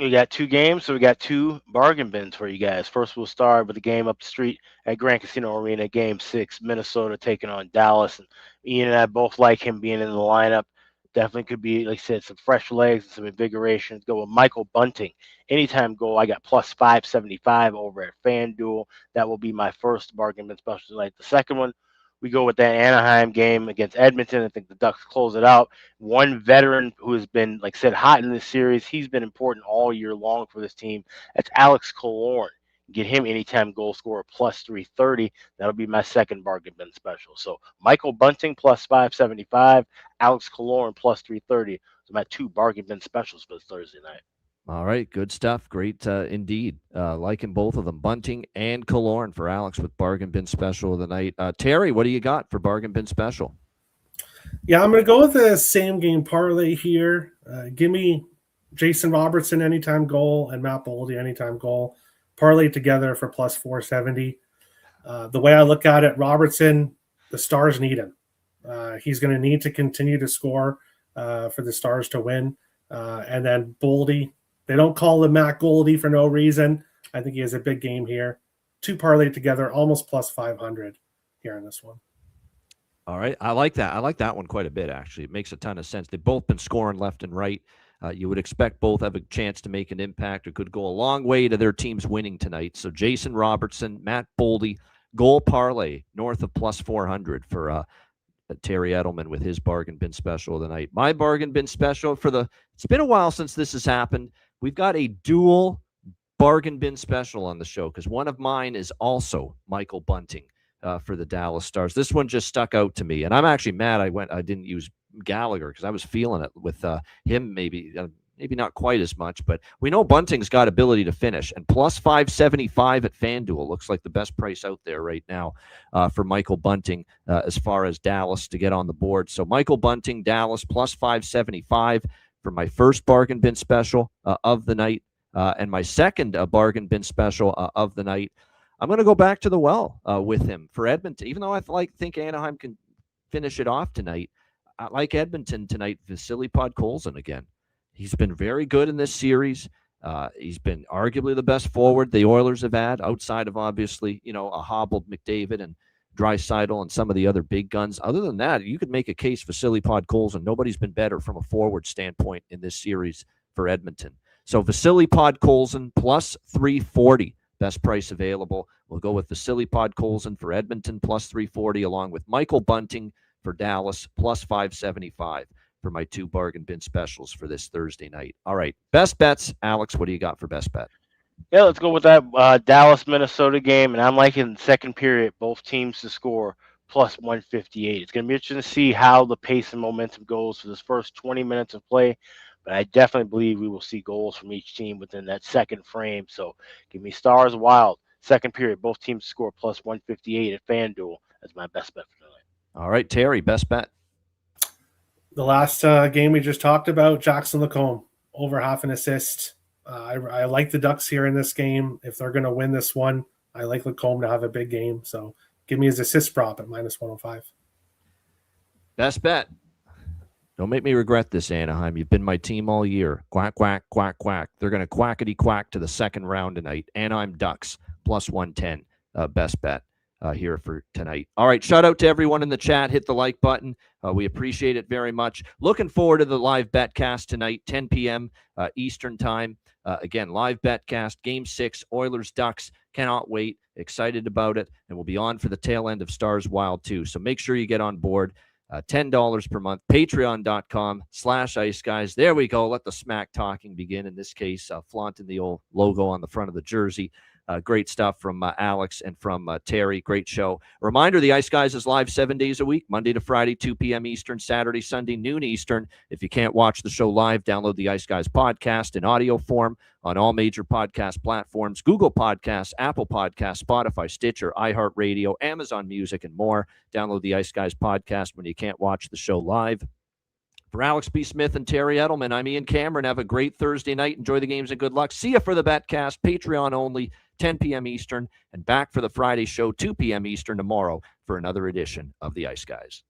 We got 2 games, so we got 2 bargain bins for you guys. First, we'll start with the game up the street at Grand Casino Arena, Game 6, Minnesota taking on Dallas. And Ian and I both like him being in the lineup. Definitely could be, like I said, some fresh legs and some invigoration. Go with Michael Bunting. Anytime goal, I got plus 575 over at FanDuel. That will be my first bargain bin special tonight. The second one, we go with that Anaheim game against Edmonton. I think the Ducks close it out. One veteran who has been, like I said, hot in this series. He's been important all year long for this team. That's Alex Killorn. Get him anytime goal scorer plus 330. That'll be my second bargain bin special. So Michael Bunting plus 575, Alex Killorn plus 330. So my 2 bargain bin specials for this Thursday night. All right, good stuff. Great indeed. Liking both of them, Bunting and Killorn for Alex with bargain bin special of the night. Terry, what do you got for bargain bin special? Yeah, I'm going to go with the same game parlay here. Give me Jason Robertson anytime goal and Matt Boldy anytime goal. Parlay together for plus 470. The way I look at it, Robertson, the Stars need him. He's going to need to continue to score for the Stars to win. And then Boldy, they don't call him Matt Goldie for no reason. I think he has a big game here. 2 parlay together, almost plus 500 here in this one. All right. I like that. I like that one quite a bit, actually. It makes a ton of sense. They've both been scoring left and right. You would expect both have a chance to make an impact or could go a long way to their teams winning tonight. So Jason Robertson, Matt Boldy, goal parlay north of plus 400 for Terry Edelman with his bargain bin special of the night. My bargain bin special it's been a while since this has happened. We've got a dual bargain bin special on the show because one of mine is also Michael Bunting for the Dallas Stars. This one just stuck out to me, and I'm actually mad I didn't use Gallagher because I was feeling it with him maybe not quite as much, but we know Bunting's got ability to finish, and plus 575 at FanDuel looks like the best price out there right now for Michael Bunting as far as Dallas to get on the board. So Michael Bunting, Dallas, plus 575 for my first bargain bin special of the night, and my second bargain bin special of the night. I'm going to go back to the well with him for Edmonton, even though I think Anaheim can finish it off tonight. I like Edmonton tonight, Vasily Podkolzin again. He's been very good in this series. He's been arguably the best forward the Oilers have had, outside of obviously, a hobbled McDavid and Draisaitl and some of the other big guns. Other than that, you could make a case for Vasily Podkolzin. Nobody's been better from a forward standpoint in this series for Edmonton. So Vasily Podkolzin plus 340, best price available. We'll go with Vasily Podkolzin for Edmonton plus 340, along with Michael Bunting for Dallas plus 575 for my 2 bargain bin specials for this Thursday night. All right, best bets. Alex, what do you got for best bet? Yeah, let's go with that Dallas-Minnesota game, and I'm liking the second period, both teams to score plus 158. It's going to be interesting to see how the pace and momentum goes for this first 20 minutes of play, but I definitely believe we will see goals from each team within that second frame. So give me Stars Wild. Second period, both teams score plus 158 at FanDuel. That's my best bet for tonight. All right, Terry, best bet. The last game we just talked about, Jackson Lacombe, over half an assist. I like the Ducks here in this game. If they're going to win this one, I like Lacombe to have a big game. So give me his assist prop at minus 105. Best bet. Don't make me regret this, Anaheim. You've been my team all year. Quack, quack, quack, quack. They're going to quackity-quack to the second round tonight. Anaheim Ducks, plus 110. Best bet here for tonight. All right, shout out to everyone in the chat. Hit the like button. We appreciate it very much. Looking forward to the live betcast tonight, 10 p.m. Eastern time. Again, live betcast, Game 6, Oilers Ducks. Cannot wait. Excited about it. And we'll be on for the tail end of Stars Wild too. So make sure you get on board. $10 per month. Patreon.com/Ice Guys. There we go. Let the smack talking begin. In this case, flaunting the old logo on the front of the jersey. Great stuff from Alex and from Terry. Great show. A reminder, the Ice Guys is live 7 days a week, Monday to Friday, 2 p.m. Eastern, Saturday, Sunday, noon Eastern. If you can't watch the show live, download the Ice Guys podcast in audio form on all major podcast platforms, Google Podcasts, Apple Podcasts, Spotify, Stitcher, iHeartRadio, Amazon Music, and more. Download the Ice Guys podcast when you can't watch the show live. For Alex B. Smith and Terry Edelman, I'm Ian Cameron. Have a great Thursday night. Enjoy the games and good luck. See you for the Betcast, Patreon only, 10 p.m. Eastern, and back for the Friday show, 2 p.m. Eastern tomorrow for another edition of the Ice Guys.